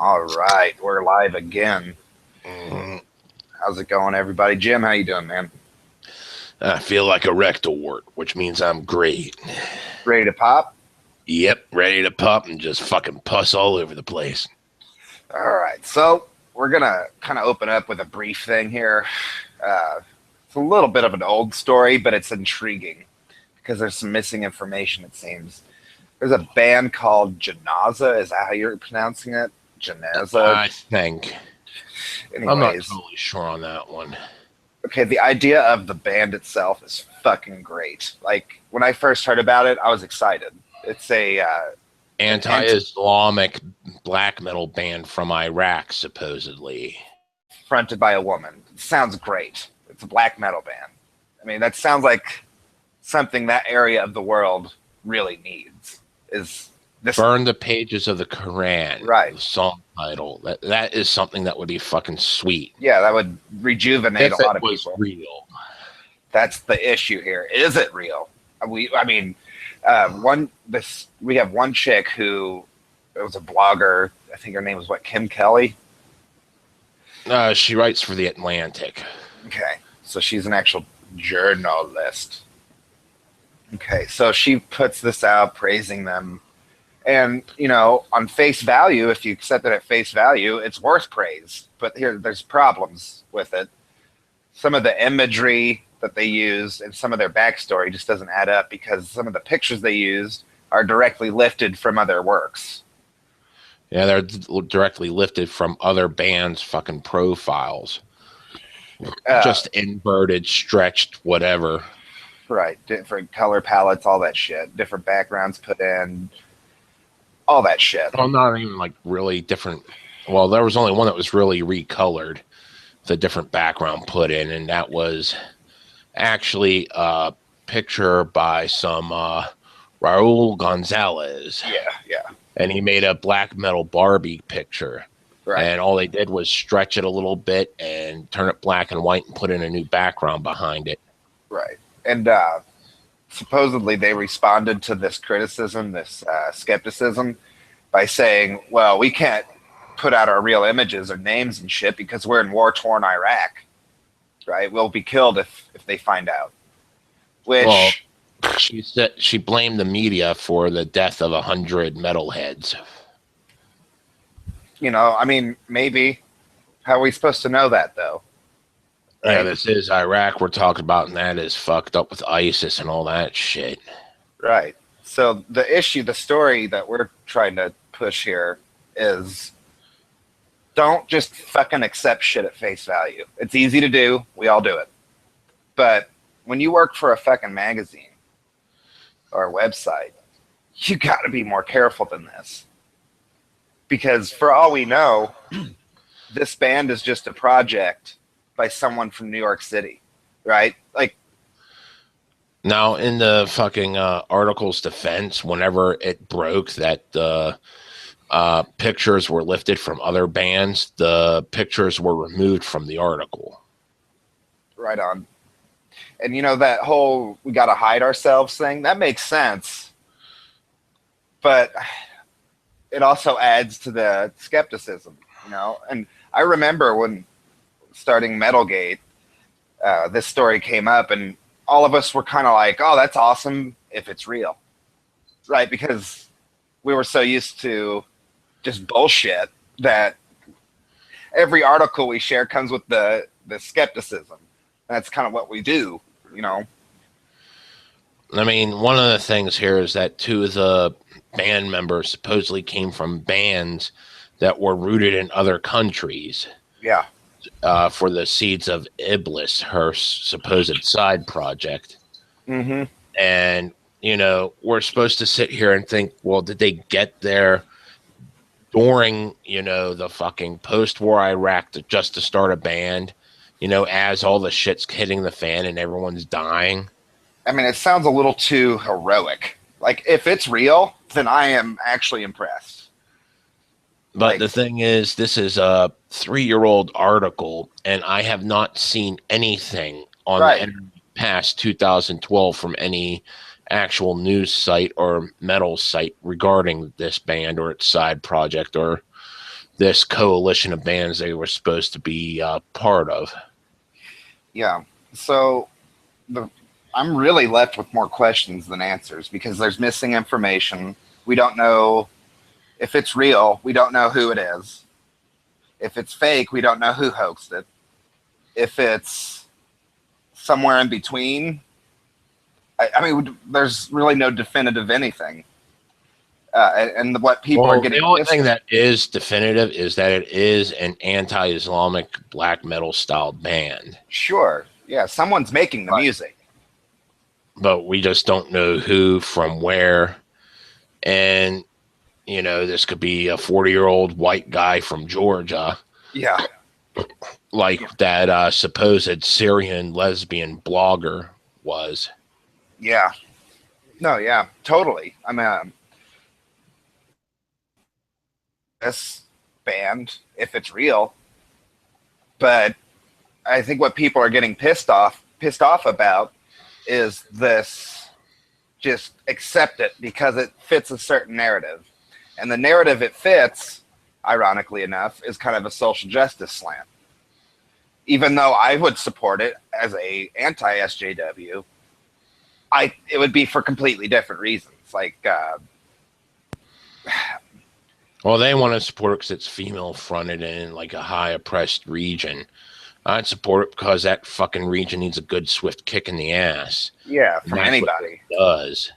All right, we're live again. Mhm. How's it going, everybody? Jim, how you doing, man? I feel like a rectal wart, which means I'm great. Ready to pop? Yep, ready to pop and just fucking pus all over the place. All right, so we're gonna kind of open up with a brief thing here. It's a little bit of an old story, but it's intriguing because there's some missing information, it seems. There's a band called Janaza. Is that how you're pronouncing it? Janaza? I think. I'm not Anyways, totally sure on that one. okay, the idea of the band itself is fucking great. Like, when I first heard about it, I was excited. It's an Anti-Islamic black metal band from Iraq, supposedly. fronted by a woman. It sounds great. It's a black metal band. I mean, that sounds like something that area of the world really needs. Is this Burn the pages of the Quran. Right. The song title. That is something that would be fucking sweet. Yeah, that would rejuvenate If a lot it of was people. real. That's the issue here. Is it real? We have one chick who was a blogger. I think her name was Kim Kelly. She writes for The Atlantic. Okay, so she's an actual journalist. Okay, so she puts this out praising them. And, on face value, if you accept it at face value, it's worth praise. But there's problems with it. Some of the imagery that they use and some of their backstory just doesn't add up because some of the pictures they used are directly lifted from other works. Yeah, they're directly lifted from other bands' fucking profiles. Just inverted, stretched, whatever. Right. Different color palettes, all that shit. Different backgrounds put in. All that shit. Well, not even like really different. Well, there was only one that was really recolored, the different background put in, and that was actually a picture by some Raul Gonzalez. Yeah. And he made a black metal Barbie picture. Right. And all they did was stretch it a little bit and turn it black and white and put in a new background behind it. Right. And supposedly they responded to this criticism, this skepticism, by saying, well, we can't put out our real images or names and shit because we're in war-torn Iraq. Right? We'll be killed if they find out. Which... Well, she said she blamed the media for the death of 100 metalheads. Maybe. How are we supposed to know that, though? Right? Yeah, Right? this is Iraq we're talking about, and that is fucked up with ISIS and all that shit. Right. So the story that we're trying to push here is don't just fucking accept shit at face value. It's easy to do. We all do it. But when you work for a fucking magazine or a website, you got to be more careful than this. Because for all we know, this band is just a project by someone from New York City, right? Like, now, in the fucking article's defense, whenever it broke that the pictures were lifted from other bands, the pictures were removed from the article. Right on. And that whole we got to hide ourselves thing, that makes sense. But it also adds to the skepticism, And I remember when starting MetalGate, this story came up and all of us were kind of like, oh, that's awesome if it's real. Right? Because we were so used to just bullshit that every article we share comes with the skepticism. That's kind of what we do, I mean, one of the things here is that two of the band members supposedly came from bands that were rooted in other countries. Yeah. For the Seeds of Iblis, her supposed side project. Mm-hmm. And, we're supposed to sit here and think, well, did they get there during, the fucking post-war Iraq just to start a band, as all the shit's hitting the fan and everyone's dying? I mean, it sounds a little too heroic. Like, if it's real, then I am actually impressed. But the thing is, this is a 3-year-old article, and I have not seen anything on the internet past 2012 from any actual news site or metal site regarding this band or its side project or this coalition of bands they were supposed to be part of. Yeah. So I'm really left with more questions than answers because there's missing information. We don't know if it's real. We don't know who it is. If it's fake, we don't know who hoaxed it. If it's somewhere in between, I mean, there's really no definitive anything. And what people are getting the only pissed thing at. that is definitive is that it is an anti-Islamic black metal style band. Sure, yeah, someone's making the music, but we just don't know who from where. And this could be a 40-year-old white guy from Georgia. Yeah, like that supposed Syrian lesbian blogger was. Yeah. No, yeah, totally. I mean, this band, if it's real, but I think what people are getting pissed off about is this: just accept it because it fits a certain narrative, and the narrative it fits, ironically enough, is kind of a social justice slant. Even though I would support it as a anti-SJW, it would be for completely different reasons. Well, they want to support it because it's female fronted and in like a high oppressed region. I'd support it because that fucking region needs a good swift kick in the ass. Yeah, from anybody. It does.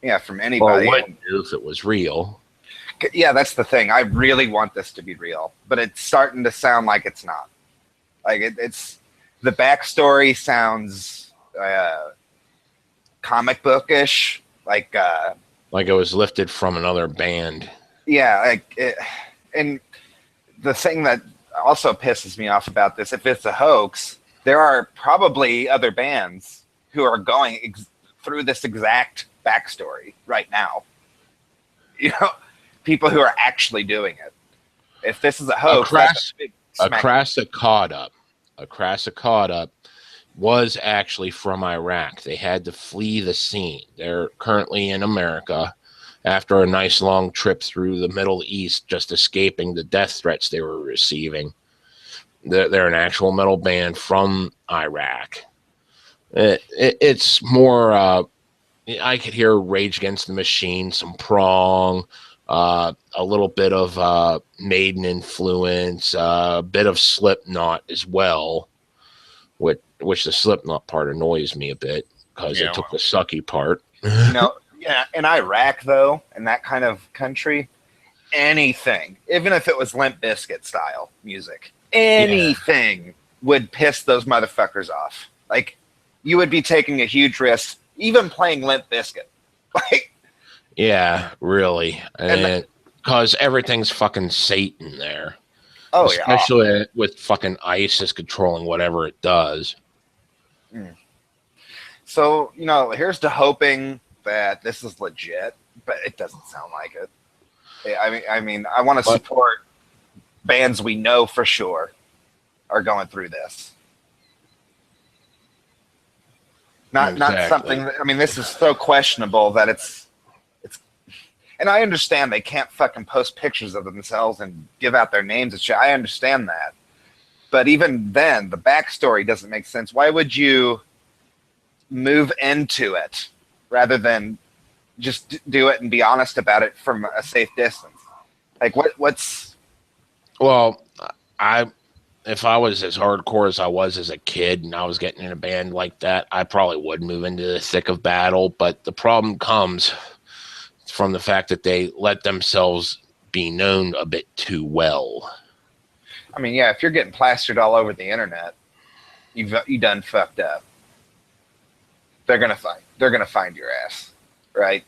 Yeah, from anybody. Well, wouldn't do if it was real. Yeah, that's the thing. I really want this to be real, but it's starting to sound like it's not. Like it's the backstory sounds comic bookish, like it was lifted from another band. Yeah, and the thing that also pisses me off about this, if it's a hoax, there are probably other bands who are going through this exact backstory right now. People who are actually doing it. If this is a hoax, that's a big smack. A Krasakada was actually from Iraq. They had to flee the scene. They're currently in America after a nice long trip through the Middle East, just escaping the death threats they were receiving. They're an actual metal band from Iraq. It's more, I could hear Rage Against the Machine, some Prong, a little bit of Maiden influence, a bit of Slipknot as well, which the Slipknot part annoys me a bit because they took the sucky part. Yeah, in Iraq, though, in that kind of country, anything, even if it was Limp Bizkit style music, anything would piss those motherfuckers off. Like, you would be taking a huge risk, even playing Limp Bizkit. Like, yeah, really. And because everything's fucking Satan there. Oh, especially with fucking ISIS controlling whatever it does. So, here's to hoping that this is legit, but it doesn't sound like it. I mean, I want to support bands we know for sure are going through this. Not something that, I mean, this is so questionable that it's, and I understand they can't fucking post pictures of themselves and give out their names and shit. I understand that. But even then, the backstory doesn't make sense. Why would you move into it rather than just do it and be honest about it from a safe distance? Like, what's... Well, if I was as hardcore as I was as a kid and I was getting in a band like that, I probably would move into the thick of battle. But the problem comes from the fact that they let themselves be known a bit too well. I mean, yeah, if you're getting plastered all over the internet, you done fucked up. They're gonna find your ass, right?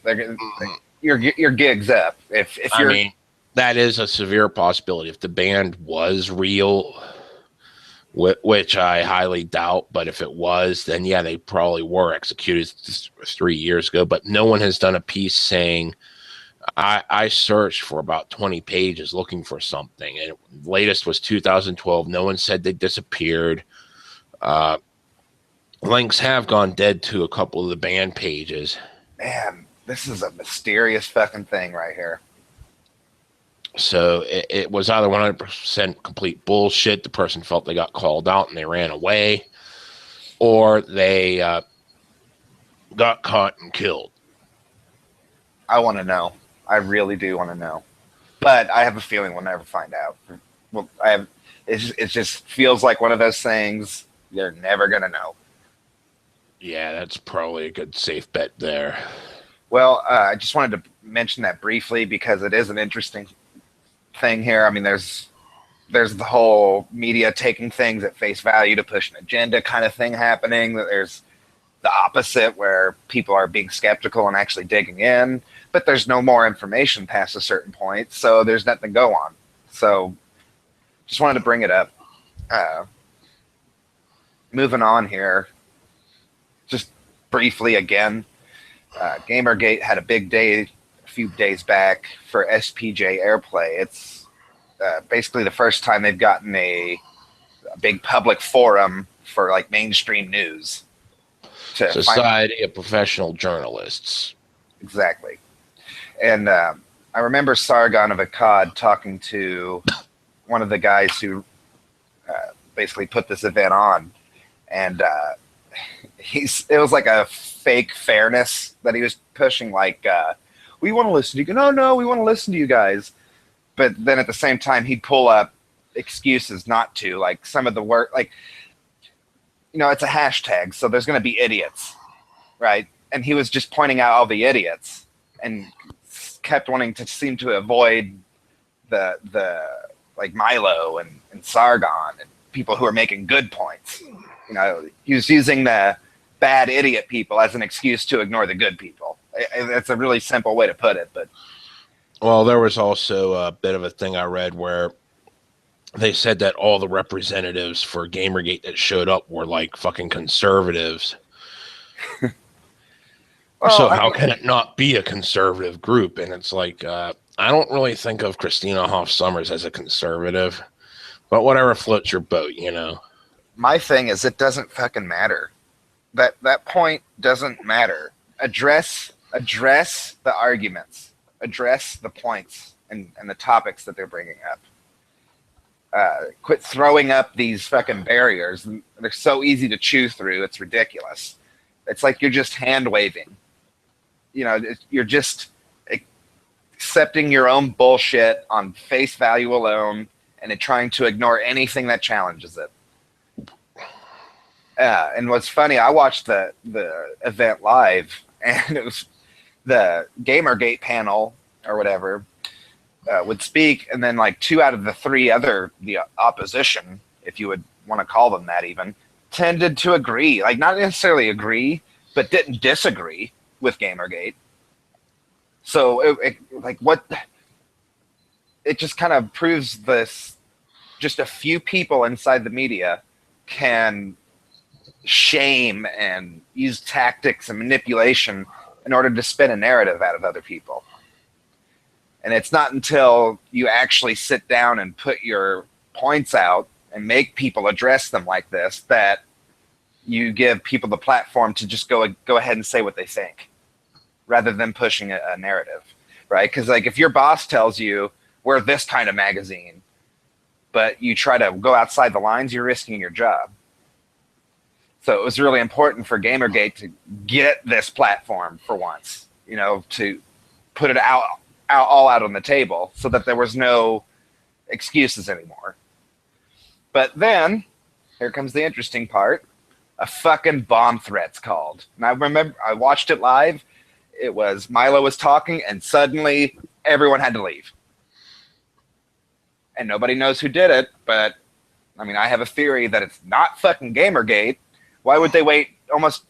Your gig's up. If you're, I mean, that is a severe possibility. If the band was real, which I highly doubt, but if it was, then yeah, they probably were executed 3 years ago. But no one has done a piece saying, I searched for about 20 pages looking for something, and latest was 2012. No one said they disappeared. Links have gone dead to a couple of the band pages. Man, this is a mysterious fucking thing right here. So it was either 100% complete bullshit, the person felt they got called out and they ran away, or they got caught and killed. I want to know. I really do want to know. But I have a feeling we'll never find out. Well, I have. It just feels like one of those things you're never gonna know. Yeah, that's probably a good safe bet there. Well, I just wanted to mention that briefly because it is an interesting thing here. I mean, there's the whole media taking things at face value to push an agenda kind of thing happening. There's the opposite where people are being skeptical and actually digging in, but there's no more information past a certain point, so there's nothing to go on. So just wanted to bring it up. Moving on here, just briefly again, Gamergate had a big day a few days back for SPJ Airplay. It's basically the first time they've gotten a big public forum for like mainstream news. Society of Professional Journalists. Exactly. And I remember Sargon of Akkad talking to one of the guys who basically put this event on. And it was like a fake fairness that he was pushing, like, we want to listen to you. No, we want to listen to you guys. But then at the same time, he'd pull up excuses not to, like some of the work, like, it's a hashtag, so there's going to be idiots, right? And he was just pointing out all the idiots and kept wanting to seem to avoid the like Milo and Sargon and people who are making good points. He was using the bad idiot people as an excuse to ignore the good people. That's a really simple way to put it, but. Well, there was also a bit of a thing I read where they said that all the representatives for Gamergate that showed up were like fucking conservatives. Well, so how can it not be a conservative group? And it's like, I don't really think of Christina Hoff Sommers as a conservative, but whatever floats your boat, My thing is, it doesn't fucking matter. That point doesn't matter. Address the arguments. Address the points and the topics that they're bringing up. Quit throwing up these fucking barriers. They're so easy to chew through. It's ridiculous. It's like you're just hand waving. You're just accepting your own bullshit on face value alone and trying to ignore anything that challenges it. And what's funny, I watched the event live, and it was the Gamergate panel or whatever. Would speak, and then like 2 out of the 3 the opposition, if you would want to call them that, even tended to agree, like not necessarily agree, but didn't disagree with Gamergate. So it just kind of proves this: just a few people inside the media can shame and use tactics and manipulation in order to spin a narrative out of other people. And it's not until you actually sit down and put your points out and make people address them like this that you give people the platform to just go ahead and say what they think, rather than pushing a narrative, right? Because like if your boss tells you we're this kind of magazine, but you try to go outside the lines, you're risking your job. So it was really important for Gamergate to get this platform for once, to put it all out on the table so that there was no excuses anymore. But then, here comes the interesting part. A fucking bomb threat's called. And I remember, I watched it live. It was, Milo was talking, and suddenly everyone had to leave. And nobody knows who did it, but, I mean, I have a theory that it's not fucking Gamergate. Why would they wait almost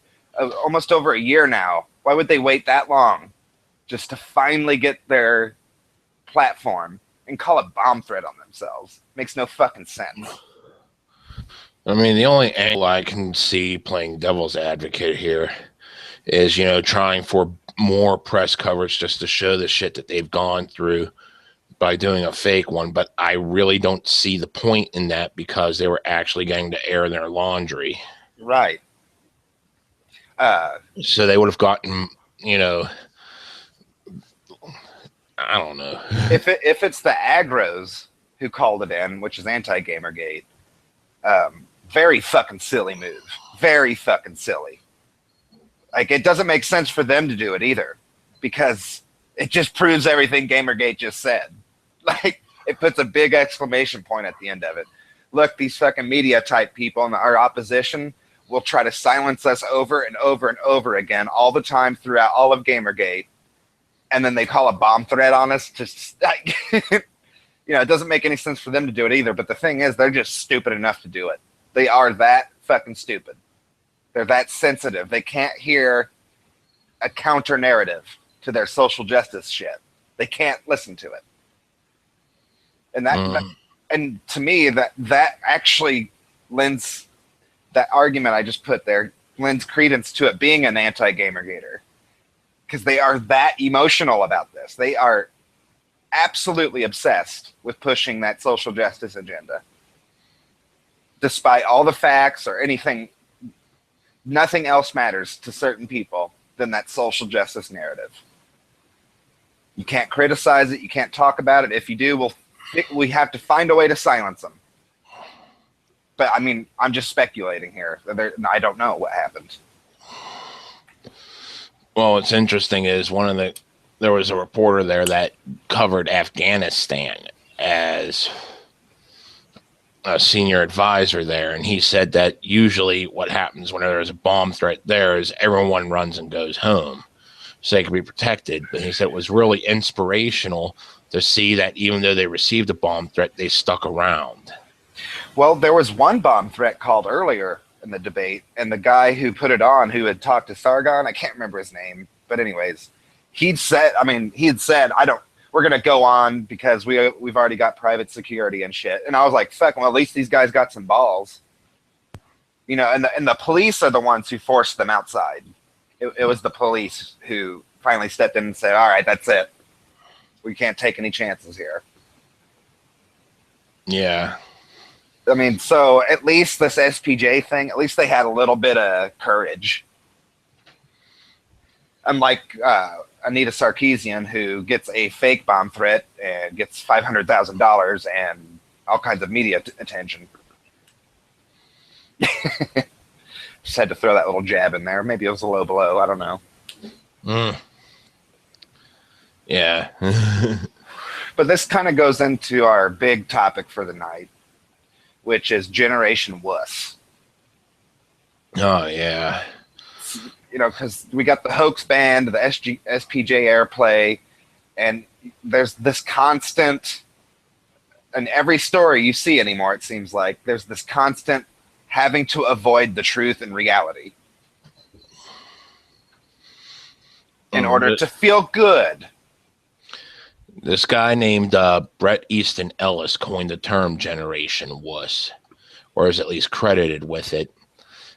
over a year now? Why would they wait that long just to finally get their platform and call a bomb threat on themselves? Makes no fucking sense. I mean, the only angle I can see playing devil's advocate here is, trying for more press coverage just to show the shit that they've gone through by doing a fake one. But I really don't see the point in that, because they were actually going to air their laundry. Right. So they would have gotten, I don't know. If it's the aggros who called it in, which is anti-Gamergate, very fucking silly move. Very fucking silly. Like, it doesn't make sense for them to do it either, because it just proves everything Gamergate just said. Like, it puts a big exclamation point at the end of it. Look, these fucking media type people in our opposition will try to silence us over and over and over again all the time throughout all of Gamergate, and then they call a bomb threat on us. Just it doesn't make any sense for them to do it either. But the thing is, they're just stupid enough to do it. They are that fucking stupid. They're that sensitive. They can't hear a counter narrative to their social justice shit. They can't listen to it. And and to me, that actually lends, that argument I just put there lends credence to it being an anti-Gamergater, because they are that emotional about this. They are absolutely obsessed with pushing that social justice agenda, despite all the facts or anything. Nothing else matters to certain people than that social justice narrative. You can't criticize it. You can't talk about it. If you do, we have to find a way to silence them. But I mean, I'm just speculating here. I don't know what happened. Well, what's interesting is there was a reporter there that covered Afghanistan as a senior advisor there, and he said that usually what happens whenever there's a bomb threat there is everyone runs and goes home so they can be protected. But he said it was really inspirational to see that even though they received a bomb threat, they stuck around. Well, there was one bomb threat called earlier in the debate, and the guy who put it on, who had talked to Sargon, I can't remember his name, but anyways, he had said, we're going to go on because we've already got private security and shit. And I was like, fuck, well, at least these guys got some balls. And the police are the ones who forced them outside. It was the police who finally stepped in and said, all right, that's it. We can't take any chances here. Yeah. I mean, so at least this SPJ thing, at least they had a little bit of courage. Unlike Anita Sarkeesian, who gets a fake bomb threat and gets $500,000 and all kinds of media attention. Just had to throw that little jab in there. Maybe it was a low blow. I don't know. Yeah. But this kind of goes into our big topic for the night, which is Generation Wuss. Oh, yeah. Because we got the hoax band, the SPJ airplay, and there's this constant, in every story you see anymore, it seems like, there's this constant having to avoid the truth and reality in order to feel good. This guy named Bret Easton Ellis coined the term Generation Wuss, or is at least credited with it.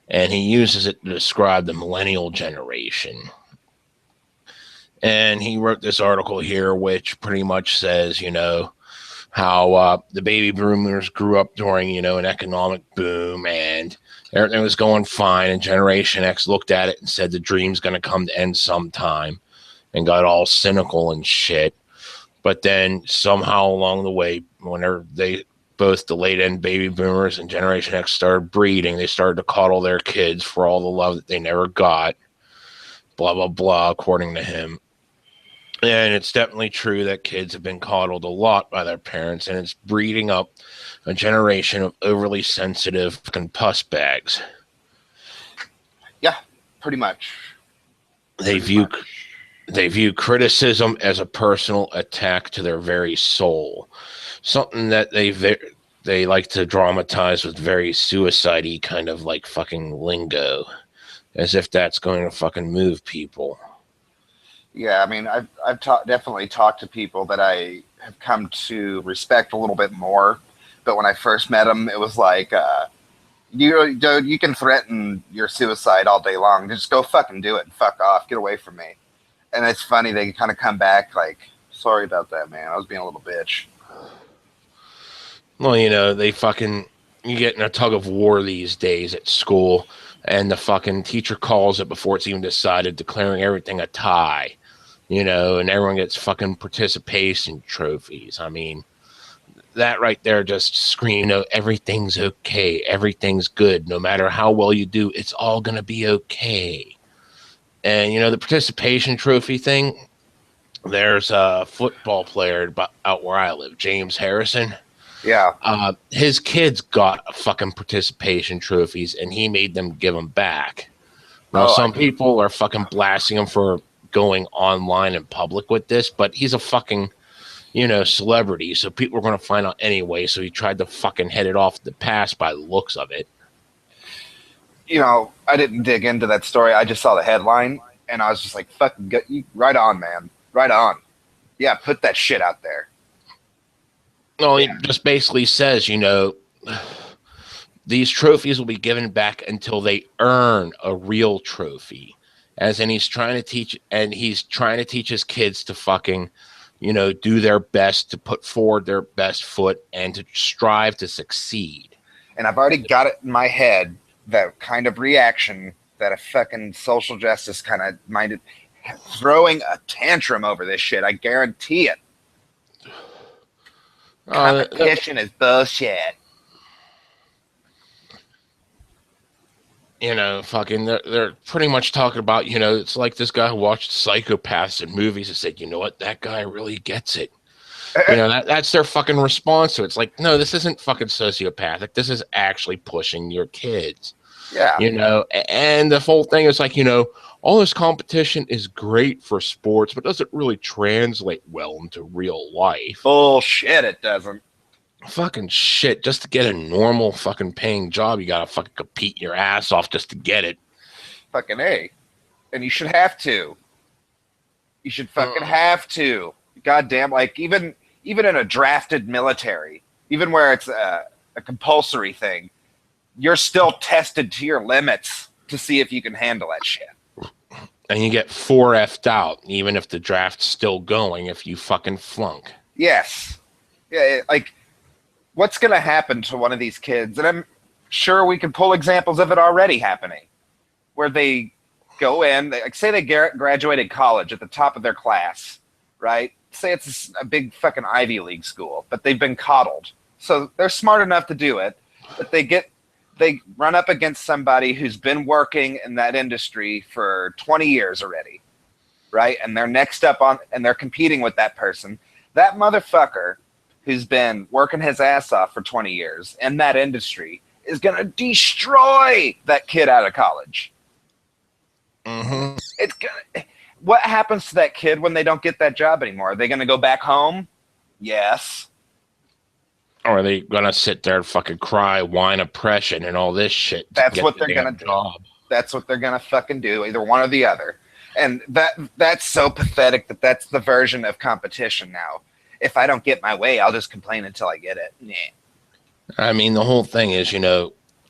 And he uses it to describe the millennial generation. And he wrote this article here, which pretty much says, how the baby boomers grew up during, an economic boom and everything was going fine. And Generation X looked at it and said the dream's going to come to end sometime and got all cynical and shit. But then somehow along the way, whenever both the late end baby boomers and Generation X started breeding, they started to coddle their kids for all the love that they never got, blah, blah, blah, according to him. And it's definitely true that kids have been coddled a lot by their parents, and it's breeding up a generation of overly sensitive fucking puss bags. Yeah, pretty much. They view criticism as a personal attack to their very soul. Something that they like to dramatize with very suicide-y kind of like fucking lingo, as if that's going to fucking move people. Yeah, I mean, I've definitely talked to people that I have come to respect a little bit more, but when I first met them, it was like, you can threaten your suicide all day long. Just go fucking do it and fuck off. Get away from me. And it's funny, they kind of come back like, sorry about that, man. I was being a little bitch. Well, you get in a tug of war these days at school, and the fucking teacher calls it before it's even decided, declaring everything a tie. and everyone gets fucking participation trophies. I mean, that right there just scream, everything's okay, everything's good, no matter how well you do, it's all gonna be okay. And the participation trophy thing, there's a football player out where I live, James Harrison. Yeah. His kids got fucking participation trophies, and he made them give them back. Now, some people are fucking blasting him for going online in public with this, but he's a fucking celebrity, so people are going to find out anyway. So he tried to fucking head it off the pass by the looks of it. I didn't dig into that story. I just saw the headline, and I was just like, fucking right on, man. Right on. Yeah, put that shit out there. No, he just basically says, these trophies will be given back until they earn a real trophy. As in, he's trying to teach his kids to fucking, do their best, to put forward their best foot, and to strive to succeed. And I've already got it in my head, that kind of reaction that a fucking social justice kind of minded, throwing a tantrum over this shit. I guarantee it. Competition is bullshit. Fucking, they're pretty much talking about, it's like this guy who watched Psychopaths in movies and said, you know what, that guy really gets it. That's their fucking response to it. It's like, no, this isn't fucking sociopathic. This is actually pushing your kids. Yeah. And the whole thing is like, all this competition is great for sports, but doesn't really translate well into real life. Bullshit, it doesn't. Fucking shit. Just to get a normal fucking paying job, you gotta fucking compete your ass off just to get it. Fucking A. And you should have to. You should fucking have to. Goddamn, like even in a drafted military, even where it's a compulsory thing, you're still tested to your limits to see if you can handle that shit. And you get 4F'd out, even if the draft's still going, if you fucking flunk. Yes. Yeah, like, what's going to happen to one of these kids? And I'm sure we can pull examples of it already happening, where they go in, say they graduated college at the top of their class, right? Say it's a big fucking Ivy League school, but they've been coddled. So they're smart enough to do it, but they run up against somebody who's been working in that industry for 20 years already, right? And they're next up on, and they're competing with that person. That motherfucker who's been working his ass off for 20 years in that industry is going to destroy that kid out of college. Mm-hmm. What happens to that kid when they don't get that job anymore? Are they going to go back home? Yes. Or are they gonna sit there and fucking cry, whine, oppression, and all this shit? That's what they're gonna do. That's what they're gonna fucking do, either one or the other. And that's so pathetic that that's the version of competition now. If I don't get my way, I'll just complain until I get it. Nah. I mean, the whole thing is,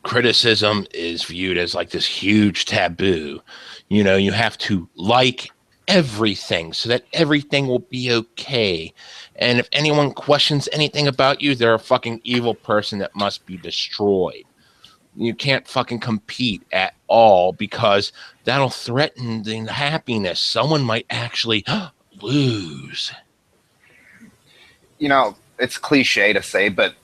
criticism is viewed as like this huge taboo. You have to like everything so that everything will be okay. And if anyone questions anything about you, they're a fucking evil person that must be destroyed. You can't fucking compete at all because that'll threaten the happiness. Someone might actually lose. It's cliche to say, but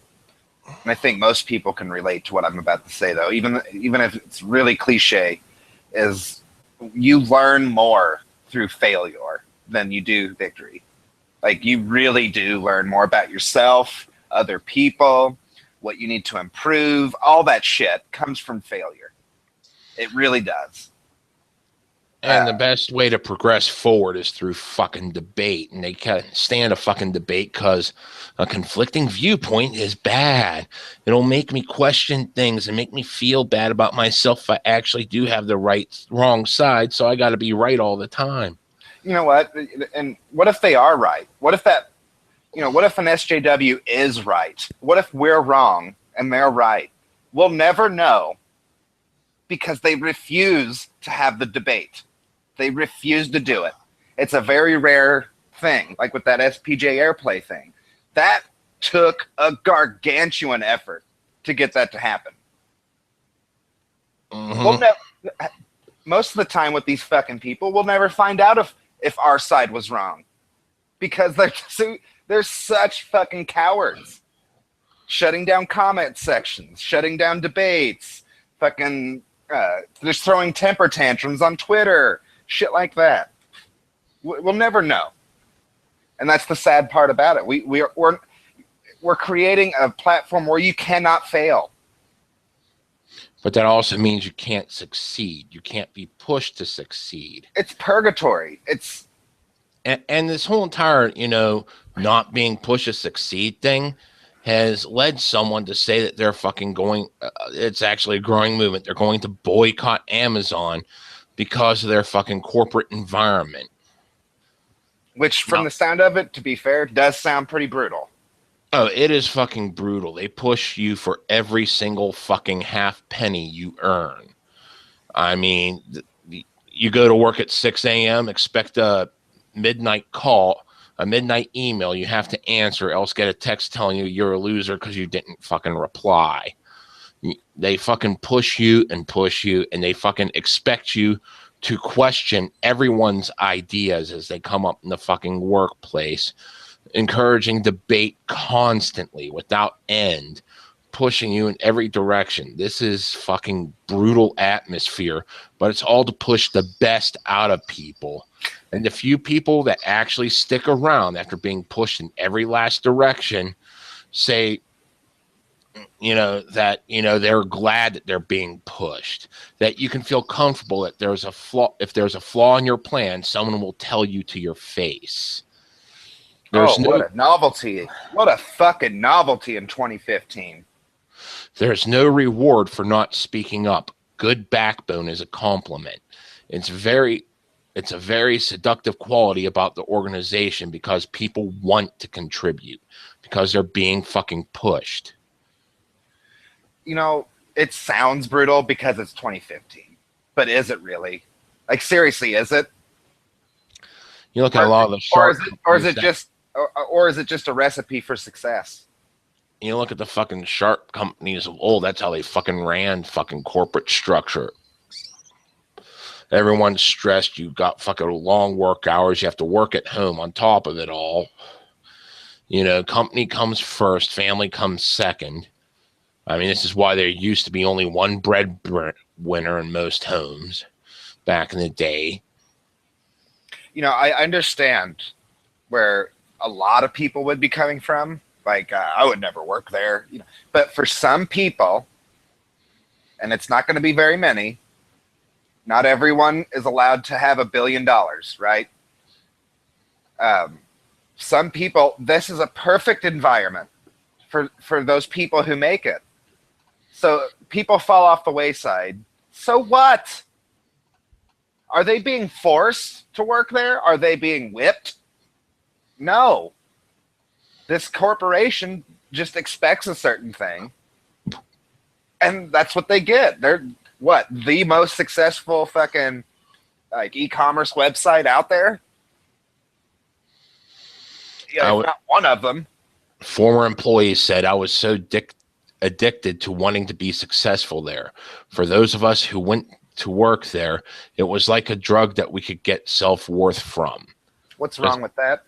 I think most people can relate to what I'm about to say, though. Even if it's really cliche, is you learn more through failure than you do victory. Like, you really do learn more about yourself, other people, what you need to improve. All that shit comes from failure. It really does. And the best way to progress forward is through fucking debate. And they can't stand a fucking debate because a conflicting viewpoint is bad. It'll make me question things and make me feel bad about myself if I actually do have the wrong side. So I got to be right all the time. You know what? And what if they are right? What if what if an SJW is right? What if we're wrong and they're right? We'll never know because they refuse to have the debate. They refuse to do it. It's a very rare thing, like with that SPJ airplay thing. That took a gargantuan effort to get that to happen. Mm-hmm. Most of the time with these fucking people, we'll never find out if our side was wrong, because they're such fucking cowards. Shutting down comment sections, shutting down debates, fucking just throwing temper tantrums on Twitter, shit like that. We'll never know, and that's the sad part about it. We're creating a platform where you cannot fail. But that also means you can't succeed. You can't be pushed to succeed. It's purgatory. And this whole entire, not being pushed to succeed thing has led someone to say that they're fucking going, it's actually a growing movement. They're going to boycott Amazon because of their fucking corporate environment. Which, from the sound of it, to be fair, does sound pretty brutal. Oh, it is fucking brutal. They push you for every single fucking half penny you earn. I mean, you go to work at 6 a.m., expect a midnight call, a midnight email you have to answer, else get a text telling you you're a loser because you didn't fucking reply. They fucking push you, and they fucking expect you to question everyone's ideas as they come up in the fucking workplace, encouraging debate constantly without end, pushing you in every direction. This is fucking brutal atmosphere, but it's all to push the best out of people. And the few people that actually stick around after being pushed in every last direction say, that, they're glad that they're being pushed, that you can feel comfortable that there's a flaw. If there's a flaw in your plan, someone will tell you to your face. What a novelty. What a fucking novelty in 2015. There's no reward for not speaking up. Good backbone is a compliment. It's a very seductive quality about the organization because people want to contribute because they're being fucking pushed. It sounds brutal because it's 2015, but is it really? Like, seriously, is it? You look at a lot of the shark, or is it just a recipe for success? You look at the fucking sharp companies of old. That's how they fucking ran fucking corporate structure. Everyone's stressed. You got fucking long work hours. You have to work at home on top of it all. Company comes first, family comes second. I mean, this is why there used to be only one breadwinner in most homes back in the day. I understand where a lot of people would be coming from. Like, I would never work there. But for some people, and it's not going to be very many, not everyone is allowed to have $1 billion, right? Some people, this is a perfect environment for those people who make it. So people fall off the wayside. So what? Are they being forced to work there? Are they being whipped? No. This corporation just expects a certain thing. And that's what they get. They're the most successful fucking e-commerce website out there? Yeah, not one of them. Former employees said, I was so addicted to wanting to be successful there. For those of us who went to work there, it was like a drug that we could get self-worth from. What's wrong with that?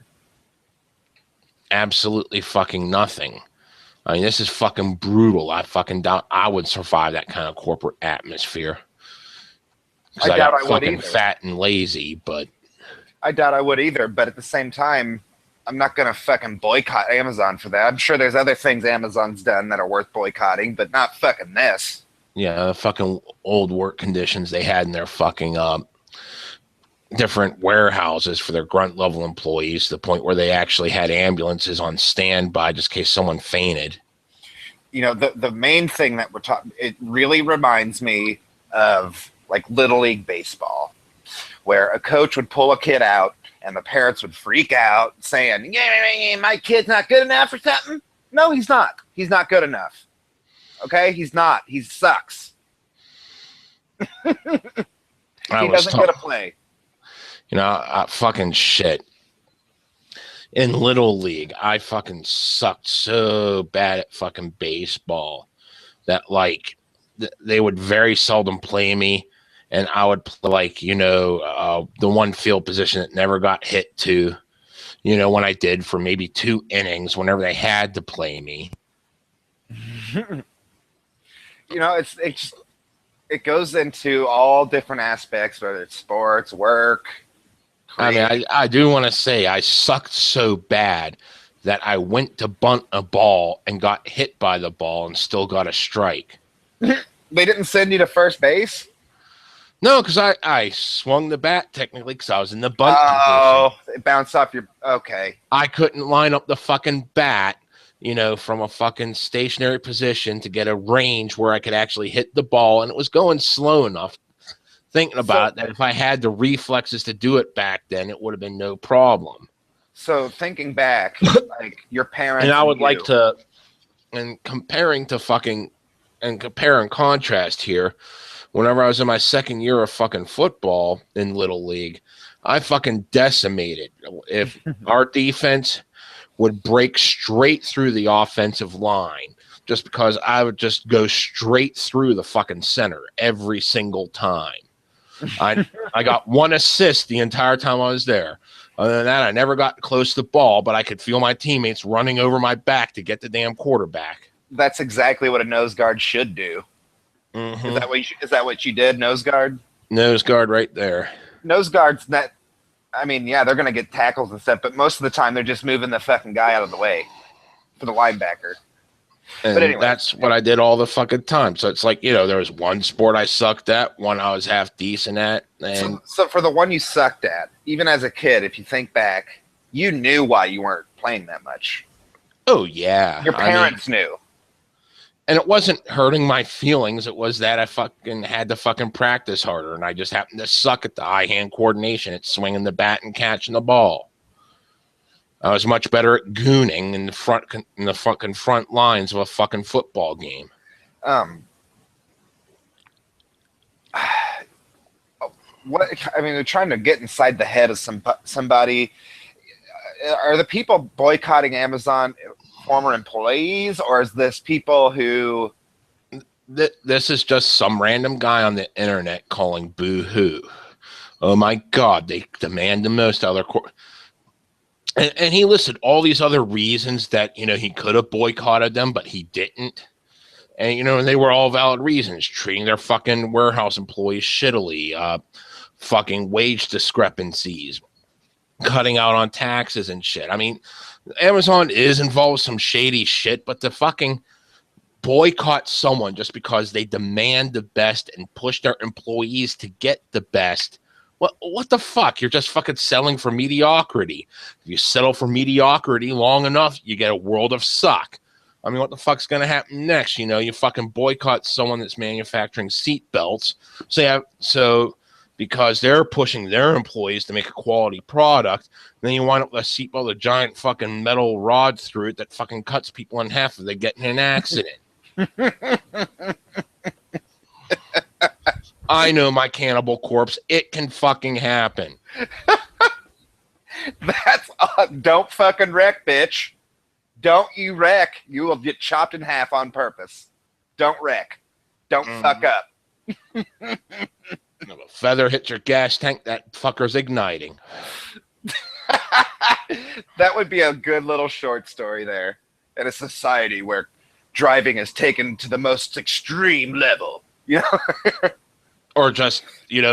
Absolutely fucking nothing. I mean, this is fucking brutal. I fucking doubt I would survive that kind of corporate atmosphere. I doubt I would fucking either. Fat and lazy, but I doubt I would either. But at the same time, I'm not gonna fucking boycott Amazon for that. I'm sure there's other things Amazon's done that are worth boycotting, but not fucking this. Yeah, the fucking old work conditions they had in their fucking different warehouses for their grunt level employees, to the point where they actually had ambulances on standby just in case someone fainted. The main thing that we're talking, it really reminds me of like Little League baseball, where a coach would pull a kid out and the parents would freak out saying, yeah, my kid's not good enough or something. No, he's not. He's not good enough. Okay? He's not. He sucks. He doesn't get a play. I fucking shit. In Little League, I fucking sucked so bad at fucking baseball that they would very seldom play me. and I would play like, the one field position that never got hit to, when I did for maybe 2 innings whenever they had to play me. It goes into all different aspects, whether it's sports, work. I mean, I do want to say I sucked so bad that I went to bunt a ball and got hit by the ball and still got a strike. They didn't send you to first base? No, because I swung the bat technically because I was in the bunt position. Oh, it bounced off your... Okay. I couldn't line up the fucking bat, from a fucking stationary position to get a range where I could actually hit the ball, and it was going slow enough. Thinking about it, that if I had the reflexes to do it back then, it would have been no problem. So thinking back, like your parents, and I would like to, and compare and contrast here. Whenever I was in my second year of fucking football in Little League, I fucking decimated. If our defense would break straight through the offensive line, just because I would just go straight through the fucking center every single time. I got 1 assist the entire time I was there. Other than that, I never got close to the ball, but I could feel my teammates running over my back to get the damn quarterback. That's exactly what a nose guard should do. Mm-hmm. Is that what you did, nose guard? Nose guard right there. Nose guard's not... I mean, yeah, they're going to get tackles and stuff, but most of the time they're just moving the fucking guy out of the way for the linebacker. And but anyway, that's what I did all the fucking time. So it's like, there was one sport I sucked at, one I was half decent at. And so for the one you sucked at, even as a kid, if you think back, you knew why you weren't playing that much. Oh, yeah. Your parents knew. And it wasn't hurting my feelings. It was that I fucking had to fucking practice harder. And I just happened to suck at the eye-hand coordination at swinging the bat and catching the ball. I was much better at gooning in the fucking front lines of a fucking football game. They're trying to get inside the head of somebody. Are the people boycotting Amazon former employees, or is this people who... This is just some random guy on the internet calling boo-hoo. Oh my God, they demand the most out of their and he listed all these other reasons that, he could have boycotted them, but he didn't. And, and they were all valid reasons. Treating their fucking warehouse employees shittily, fucking wage discrepancies, cutting out on taxes and shit. I mean, Amazon is involved with some shady shit, but to fucking boycott someone just because they demand the best and push their employees to get the best... What the fuck? You're just fucking selling for mediocrity. If you settle for mediocrity long enough, you get a world of suck. I mean, what the fuck's going to happen next? You fucking boycott someone that's manufacturing seat belts. So because they're pushing their employees to make a quality product, then you wind up with a seatbelt with a giant fucking metal rod through it that fucking cuts people in half if they get in an accident. I know my cannibal corpse. It can fucking happen. Don't fucking wreck, bitch. Don't you wreck. You will get chopped in half on purpose. Don't wreck. Don't fuck up. If a feather hits your gas tank, that fucker's igniting. That would be a good little short story there. In a society where driving is taken to the most extreme level. Or just,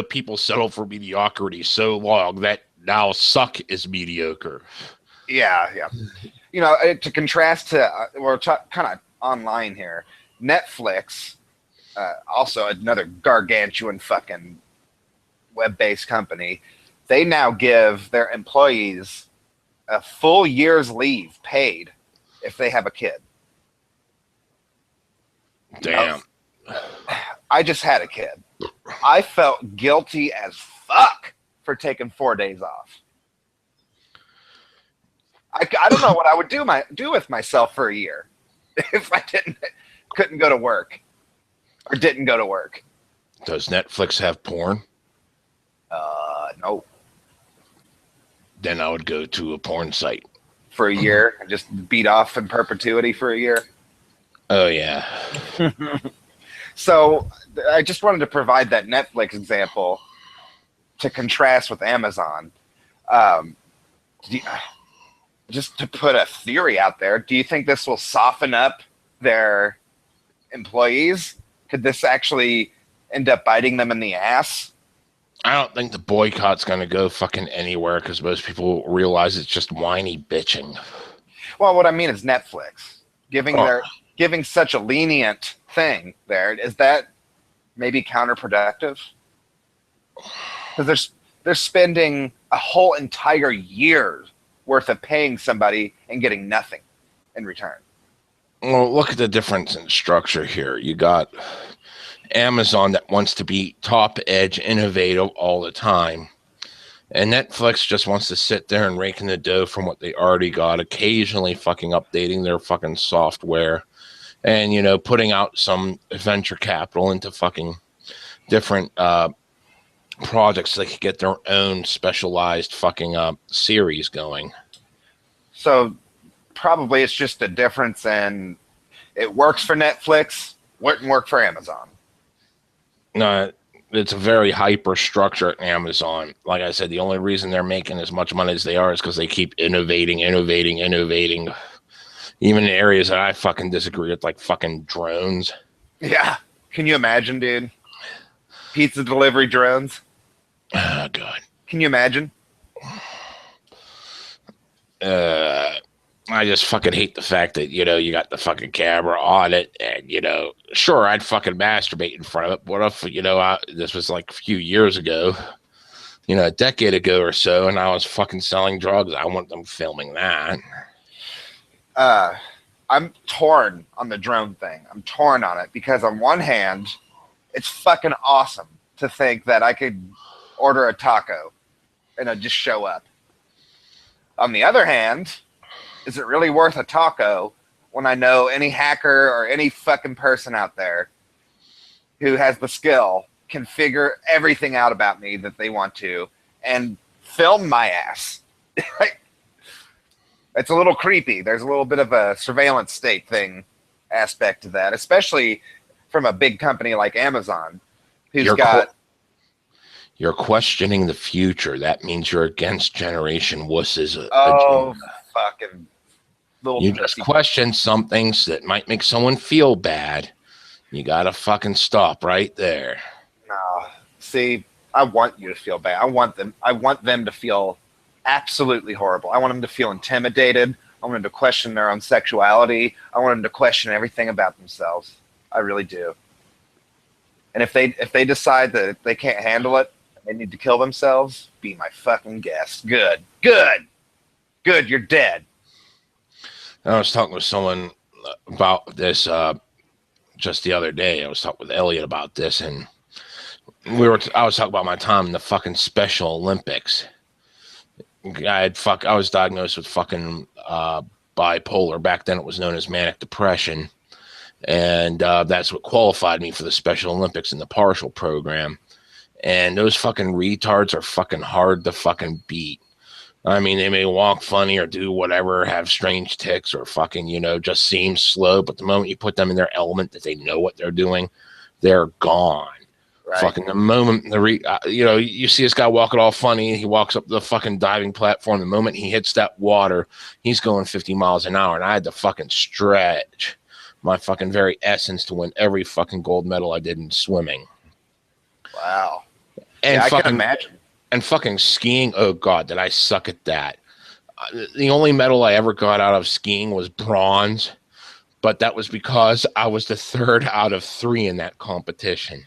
people settle for mediocrity so long that now suck is mediocre. Yeah. To contrast to, we're kind of online here, Netflix, also another gargantuan fucking web-based company, they now give their employees a full year's leave paid if they have a kid. Damn. I just had a kid. I felt guilty as fuck for taking 4 days off. I don't know what I would do with myself for a year if I couldn't go to work or didn't go to work. Does Netflix have porn? No. Then I would go to a porn site For a year and just beat off in perpetuity for a year. Oh yeah. So I just wanted to provide that Netflix example to contrast with Amazon. Um, do you, just to put a theory out there, do you think this will soften up their employees? Could this actually end up biting them in the ass? I don't think the boycott's going to go fucking anywhere because most people realize it's just whiny bitching. Well, what I mean is Netflix giving Oh, giving such a lenient thing there. Is that maybe counterproductive? Because they're spending a whole entire year worth of paying somebody and getting nothing in return. well, look at the difference in structure here. You got Amazon that wants to be top edge, innovative all the time. And Netflix just wants to sit there and rake in the dough from what they already got, occasionally fucking updating their fucking software and, you know, putting out some venture capital into fucking different projects so they could get their own specialized fucking series going. So probably it's just a difference in it works for Netflix, wouldn't work for Amazon. No, it's a very hyper structure at Amazon. Like I said, the only reason they're making as much money as they are is because they keep innovating. Even in areas that I fucking disagree with, like fucking drones. Yeah. Can you imagine, dude? Pizza delivery drones. Oh, God. Can you imagine? I just fucking hate the fact that, you know, you got the fucking camera on it and, you know, sure, I'd fucking masturbate in front of it. What if, you know, this was like a few years ago, you know, a decade ago or so, and I was fucking selling drugs. I want them filming that. I'm torn on the drone thing. I'm torn on it because on one hand, it's fucking awesome to think that I could order a taco and it'd just show up. On the other hand, is it really worth a taco when I know any hacker or any fucking person out there who has the skill can figure everything out about me that they want to and film my ass? It's a little creepy. There's a little bit of a surveillance state thing aspect to that, especially from a big company like Amazon, who's You're questioning the future. That means you're against Generation Wuss's oh, agenda. fucking little You just question some things that might make someone feel bad. You gotta fucking stop right there. No, see, I want you to feel bad. I want them to feel absolutely horrible. I want them to feel intimidated. I want them to question their own sexuality. I want them to question everything about themselves. I really do. And if they decide that they can't handle it, they need to kill themselves, be my fucking guest. Good. You're dead. I was talking with someone about this just the other day. I was talking with Elliot about this, and I was talking about my time in the fucking Special Olympics. I was diagnosed with fucking bipolar. Back then, it was known as manic depression, and that's what qualified me for the Special Olympics in the partial program. And those fucking retards are fucking hard to fucking beat. I mean, they may walk funny or do whatever, have strange tics, or fucking, you know, just seem slow. But the moment you put them in their element that they know what they're doing, they're gone. Right. Fucking the moment you know, you see this guy walking all funny, he walks up the fucking diving platform. The moment he hits that water, he's going 50 miles an hour, and I had to fucking stretch my fucking very essence to win every fucking gold medal I did in swimming. Wow. And yeah, I fucking, can imagine. And fucking skiing, oh god, did I suck at that. The only medal I ever got out of skiing was bronze, but that was because I was the third out of 3 in that competition.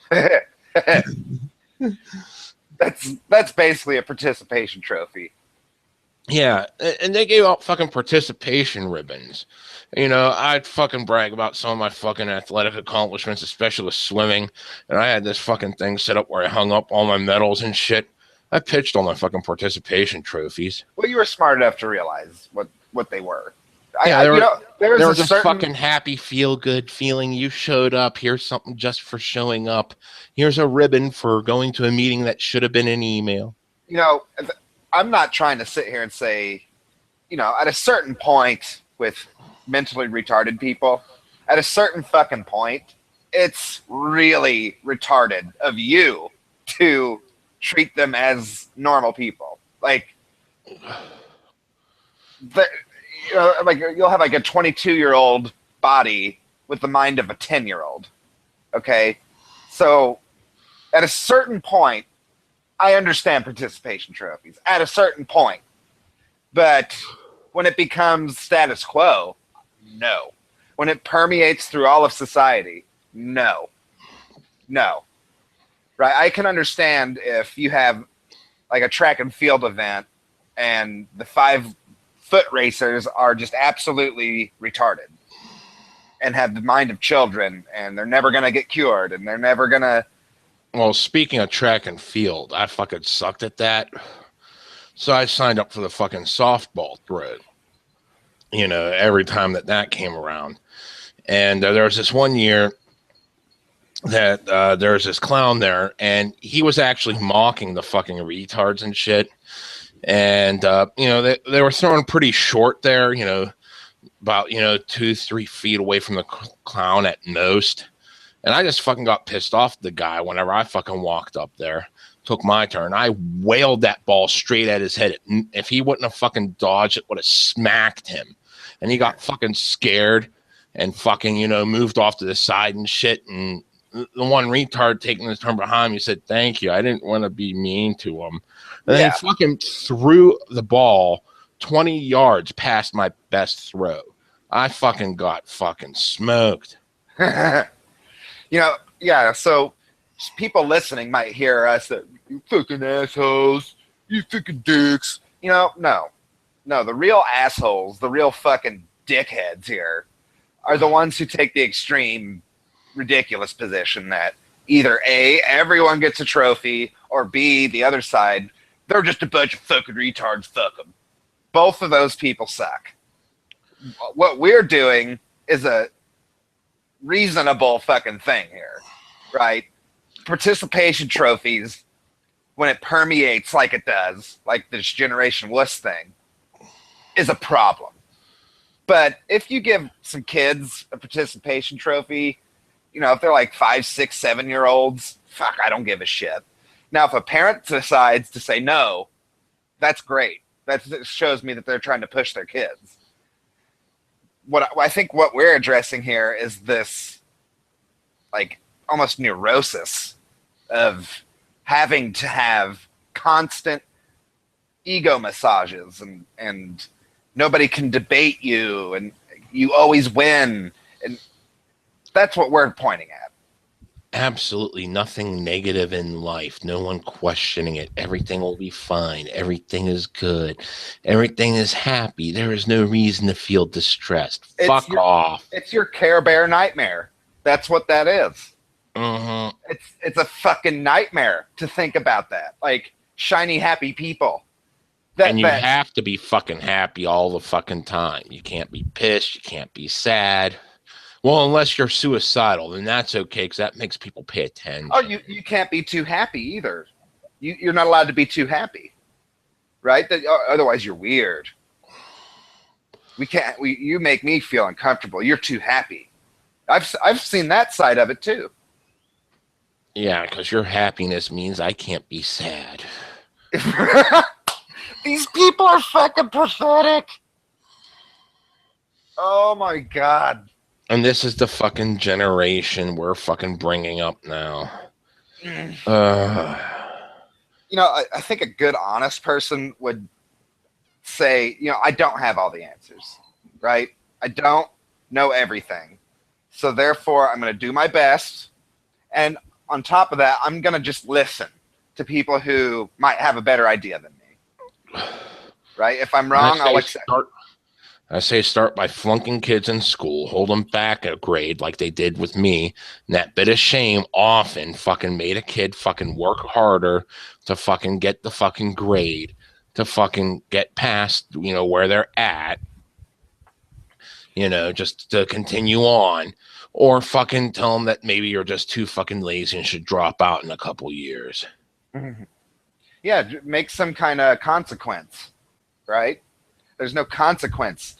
That's basically a participation trophy. Yeah, and they gave out fucking participation ribbons. You know, I'd fucking brag about some of my fucking athletic accomplishments, especially with swimming, and I had this fucking thing set up where I hung up all my medals and shit. I pitched all my fucking participation trophies. Well, you were smart enough to realize what they were. Yeah, they were just fucking happy, feel good feeling. You showed up. Here's something just for showing up. Here's a ribbon for going to a meeting that should have been an email. You know, I'm not trying to sit here and say, you know, at a certain point with mentally retarded people, at a certain fucking point, it's really retarded of you to treat them as normal people. Like, like you'll have like a 22-year-old body with the mind of a 10-year-old. Okay, so at a certain point, I understand participation trophies. At a certain point, but when it becomes status quo, no. When it permeates through all of society, no. Right? I can understand if you have like a track and field event and the 5-foot racers are just absolutely retarded and have the mind of children and they're never going to get cured and they're never going to. Well, speaking of track and field, I fucking sucked at that. So I signed up for the fucking softball throw, every time that came around. And there was this one year that there was this clown there, and he was actually mocking the fucking retards and shit. And, they were throwing pretty short there, about, 2-3 feet away from the clown at most. And I just fucking got pissed off at the guy whenever I fucking walked up there. Took my turn. I wailed that ball straight at his head. If he wouldn't have fucking dodged, it would have smacked him. And he got fucking scared and fucking, moved off to the side and shit. And the one retard taking his turn behind me said, "Thank you. I didn't want to be mean to him." And then he fucking threw the ball 20 yards past my best throw. I fucking got fucking smoked. So people listening might hear us that you fucking assholes, you fucking dicks. No. The real assholes, the real fucking dickheads here are the ones who take the extreme, ridiculous position that either A, everyone gets a trophy, or B, the other side, they're just a bunch of fucking retards, fuck them. Both of those people suck. What we're doing is a reasonable fucking thing here, right? Participation trophies, when it permeates like it does, like this Generation Wuss thing, is a problem. But if you give some kids a participation trophy, if they're like 5, 6, 7-year-olds, fuck, I don't give a shit. Now, if a parent decides to say no, that's great. That shows me that they're trying to push their kids. I think what we're addressing here is this, like, almost neurosis of having to have constant ego massages and nobody can debate you and you always win. And that's what we're pointing at. Absolutely nothing negative in life. No one questioning it. Everything will be fine. Everything is good. Everything is happy. There is no reason to feel distressed. Fuck off. It's your Care Bear nightmare. That's what that is. Mm-hmm. It's a fucking nightmare to think about that. Like, shiny, happy people. And you have to be fucking happy all the fucking time. You can't be pissed. You can't be sad. Well, unless you're suicidal, then that's okay because that makes people pay attention. Oh, you can't be too happy either. You're not allowed to be too happy, right? Otherwise, you're weird. You make me feel uncomfortable. You're too happy. I've seen that side of it too. Yeah, because your happiness means I can't be sad. These people are fucking pathetic. Oh my God. And this is the fucking generation we're fucking bringing up now. I think a good, honest person would say, I don't have all the answers, right? I don't know everything. So therefore, I'm going to do my best. And on top of that, I'm going to just listen to people who might have a better idea than me. Right? If I'm wrong, I'll accept. I say start by flunking kids in school, hold them back a grade like they did with me. And that bit of shame often fucking made a kid fucking work harder to fucking get the fucking grade, to fucking get past, where they're at, just to continue on. Or fucking tell them that maybe you're just too fucking lazy and should drop out in a couple years. Mm-hmm. Yeah, make some kind of consequence, right? There's no consequence,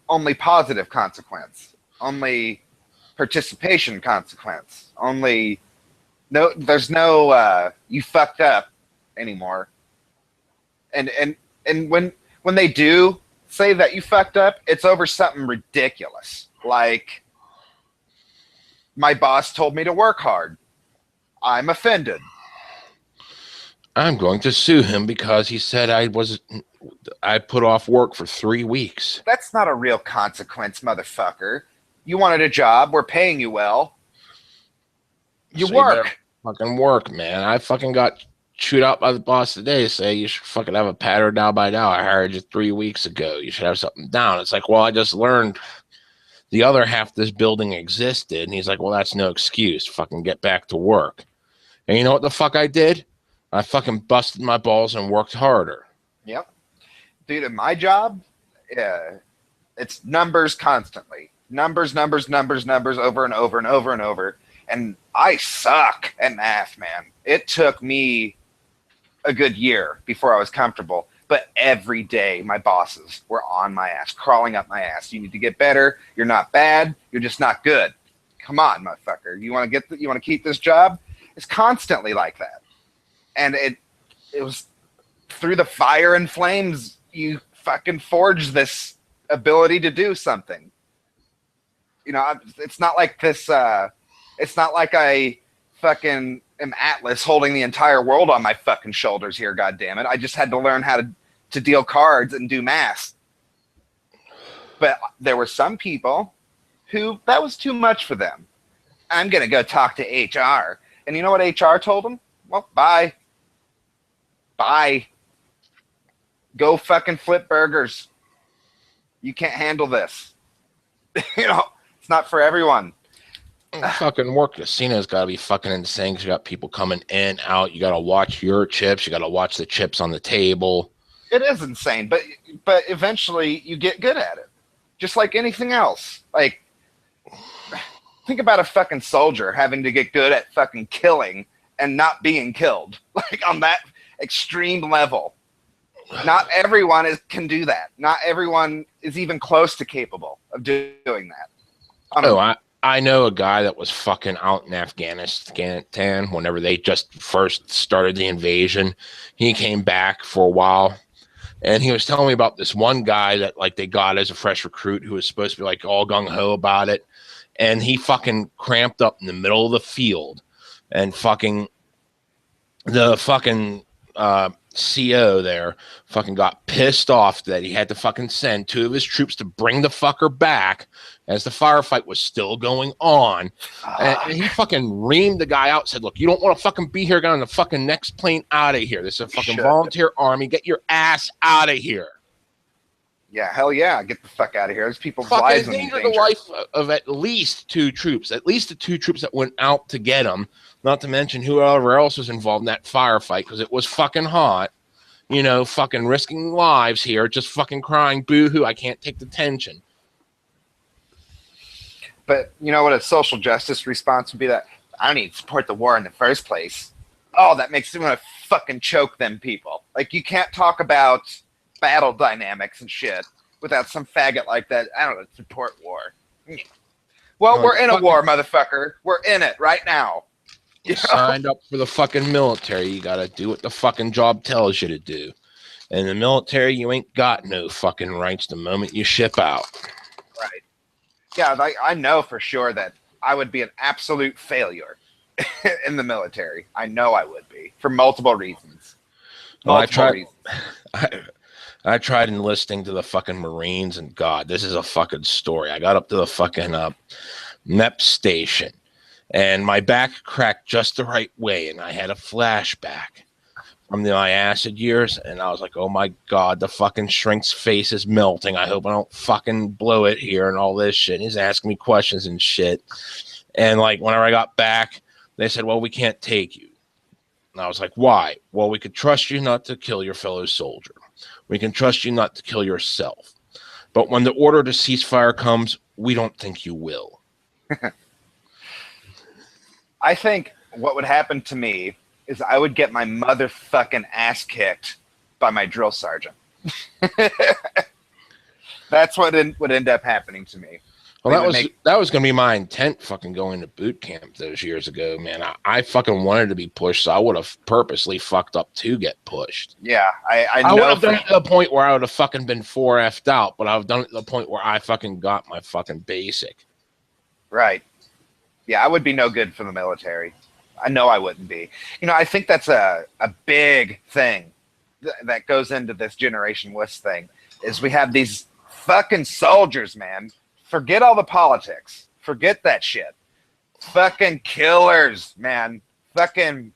only positive consequence, only participation consequence. Only there's no you fucked up anymore. And when they do say that you fucked up, it's over something ridiculous. Like, my boss told me to work hard. I'm offended. I'm going to sue him because he said I put off work for 3 weeks. That's not a real consequence, motherfucker. You wanted a job. We're paying you well. You So work. Fucking work, man. I fucking got chewed out by the boss today to say you should fucking have a pattern down by now. I hired you 3 weeks ago. You should have something down. It's like, well, I just learned the other half of this building existed. And he's like, well, that's no excuse. Fucking get back to work. And you know what the fuck I did? I fucking busted my balls and worked harder. Yep. Dude, in my job, it's numbers constantly. Numbers, numbers, numbers, numbers, over and over and over and over. And I suck at math, man. It took me a good year before I was comfortable. But every day, my bosses were on my ass, crawling up my ass. You need to get better. You're not bad. You're just not good. Come on, motherfucker. You want to keep this job? It's constantly like that. And it was through the fire and flames, you fucking forged this ability to do something. You know, it's not like this. It's not like I fucking am Atlas holding the entire world on my fucking shoulders here. God damn it! I just had to learn how to deal cards and do math. But there were some people who that was too much for them. I'm gonna go talk to HR, and you know what HR told them? Well, bye. Bye. Go fucking flip burgers. You can't handle this. You know, it's not for everyone. Fucking work casino's got to be fucking insane because you got people coming in, out. You got to watch your chips. You got to watch the chips on the table. It is insane, but eventually you get good at it. Just like anything else. Like, think about a fucking soldier having to get good at fucking killing and not being killed. Like, on that extreme level. Not everyone can do that. Not everyone is even close to capable of doing that. I know a guy that was fucking out in Afghanistan whenever they just first started the invasion. He came back for a while, and he was telling me about this one guy that like they got as a fresh recruit who was supposed to be like all gung-ho about it, and he fucking cramped up in the middle of the field, and fucking the fucking CO there fucking got pissed off that he had to fucking send 2 of his troops to bring the fucker back as the firefight was still going on. And he fucking reamed the guy out, said, look, you don't want to fucking be here, get on the fucking next plane out of here. This is a fucking volunteer army. Get your ass out of here. Yeah, hell yeah. Get the fuck out of here. There's people's fucking lives in danger. danger. The life of at least 2 troops, at least the 2 troops that went out to get him, not to mention whoever else was involved in that firefight, because it was fucking hot. You know, fucking risking lives here, just fucking crying, boo-hoo, I can't take the tension. But you know what a social justice response would be? That I don't need to support the war in the first place. Oh, that makes me want to fucking choke them people. Like, you can't talk about battle dynamics and shit without some faggot like that. I don't know, support war. Well, we're in a war, motherfucker. We're in it right now. You signed up for the fucking military. You got to do what the fucking job tells you to do. In the military, you ain't got no fucking rights the moment you ship out. Right. Yeah, I know for sure that I would be an absolute failure in the military. I know I would be for multiple reasons. I tried enlisting to the fucking Marines, and God, this is a fucking story. I got up to the fucking MEP station, and my back cracked just the right way, and I had a flashback from my acid years, and I was like, oh my God, the fucking shrink's face is melting. I hope I don't fucking blow it here and all this shit. And he's asking me questions and shit. And like, whenever I got back, they said, well, we can't take you. And I was like, why? Well, we could trust you not to kill your fellow soldier. We can trust you not to kill yourself. But when the order to ceasefire comes, we don't think you will. I think what would happen to me is I would get my motherfucking ass kicked by my drill sergeant. That's what would end up happening to me. Well, that was gonna be my intent. Fucking going to boot camp those years ago, man. I fucking wanted to be pushed, so I would have purposely fucked up to get pushed. Yeah, I I would know have done it to the point where I would have fucking been 4F'd out, but I've done it to the point where I fucking got my fucking basic. right. Yeah, I would be no good for the military. I know I wouldn't be. I think that's a big thing that goes into this Generation Wuss thing is we have these fucking soldiers, man. Forget all the politics. Forget that shit. Fucking killers, man. Fucking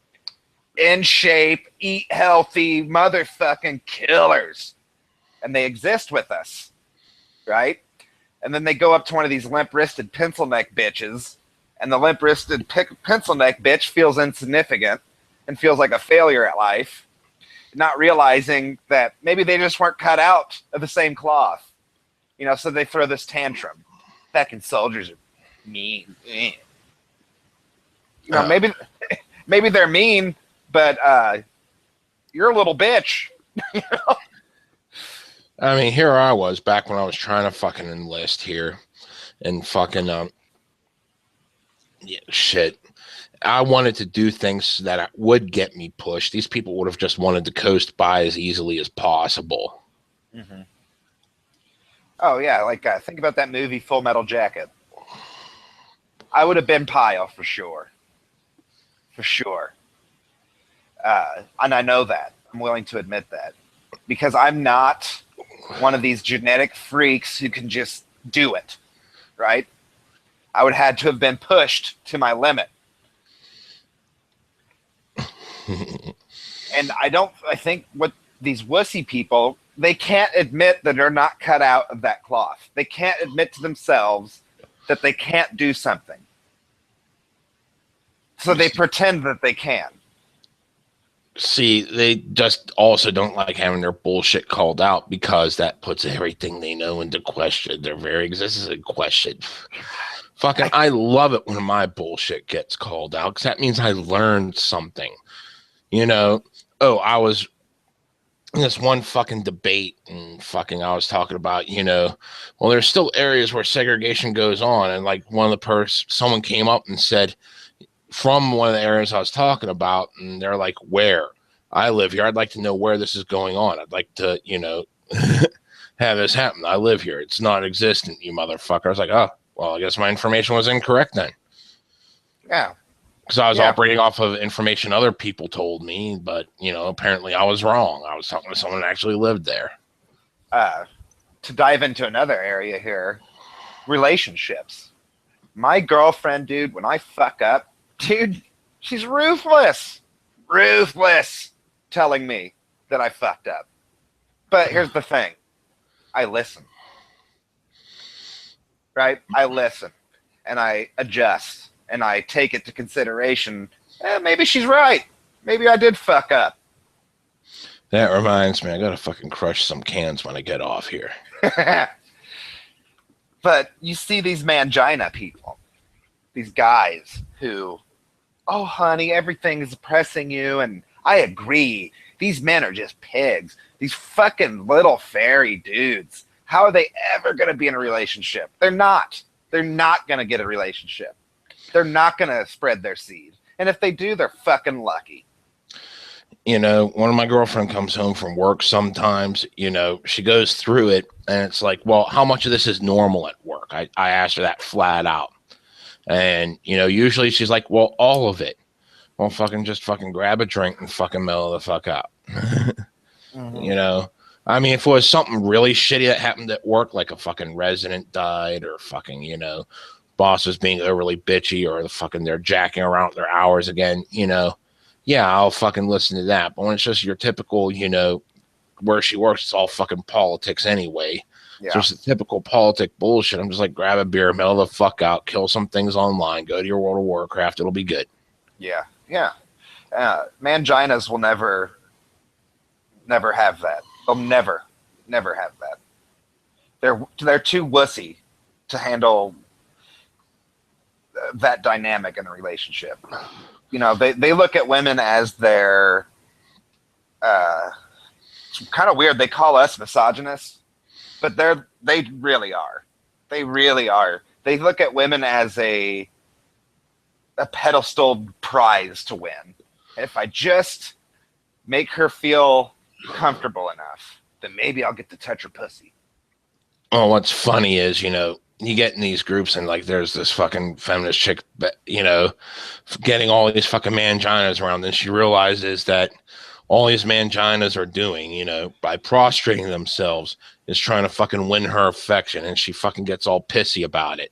in shape, eat healthy, motherfucking killers. And they exist with us, right? And then they go up to one of these limp-wristed pencil neck bitches, and the limp-wristed pencil neck bitch feels insignificant and feels like a failure at life, not realizing that maybe they just weren't cut out of the same cloth. So they throw this tantrum. Fucking soldiers are mean. Maybe they're mean, but you're a little bitch. I mean, here I was back when I was trying to fucking enlist here, and fucking yeah, shit. I wanted to do things that would get me pushed. These people would have just wanted to coast by as easily as possible. Mm-hmm. Oh yeah, like think about that movie Full Metal Jacket. I would have been Pyle for sure. For sure. And I know that. I'm willing to admit that. Because I'm not one of these genetic freaks who can just do it. Right? I would have had to have been pushed to my limit. And I think what these wussy people, they can't admit that they're not cut out of that cloth. They can't admit to themselves that they can't do something. So they pretend that they can. See, they just also don't like having their bullshit called out because that puts everything they know into question. Their very existence in question. Fucking, I love it when my bullshit gets called out because that means I learned something. I was in this one fucking debate and fucking I was talking about, well, there's still areas where segregation goes on. And like someone came up and said, from one of the areas I was talking about, and they're like, where? I live here. I'd like to know where this is going on. I'd like to, have this happen. I live here. It's not existent, you motherfucker. I was like, oh, well, I guess my information was incorrect then. Yeah. Because I was operating off of information other people told me, but, apparently I was wrong. I was talking to someone that actually lived there. To dive into another area here, relationships. My girlfriend, dude, when I fuck up, dude, she's ruthless telling me that I fucked up. But here's the thing. I listen. Right? I listen. And I adjust. And I take it to consideration. Maybe she's right. Maybe I did fuck up. That reminds me, I gotta fucking crush some cans when I get off here. But you see these mangina people. These guys who, oh, honey, everything is oppressing you. And I agree. These men are just pigs. These fucking little fairy dudes. How are they ever going to be in a relationship? They're not. They're not going to get a relationship. They're not going to spread their seed. And if they do, they're fucking lucky. One of my girlfriend comes home from work sometimes, she goes through it and it's like, well, how much of this is normal at work? I asked her that flat out. And, usually she's like, well, all of it. Well, just grab a drink and fucking mellow the fuck out. Mm-hmm. I mean, if it was something really shitty that happened at work, like a fucking resident died or fucking, boss was being overly bitchy or they're jacking around with their hours again, yeah, I'll fucking listen to that. But when it's just your typical, where she works, it's all fucking politics anyway. Yeah. So it's the typical politic bullshit. I'm just like, grab a beer, mellow the fuck out, kill some things online, go to your World of Warcraft. It'll be good. Yeah. Yeah. Manginas will never have that. They'll never have that. They're too wussy to handle that dynamic in a relationship. They look at women as their it's kind of weird. They call us misogynists, but they really are. They really are. They look at women as a pedestal prize to win. And if I just make her feel comfortable enough, then maybe I'll get to touch her pussy. Well, what's funny is, you get in these groups and like there's this fucking feminist chick, getting all these fucking manginas around, and she realizes that all these manginas are doing, by prostrating themselves, is trying to fucking win her affection, and she fucking gets all pissy about it.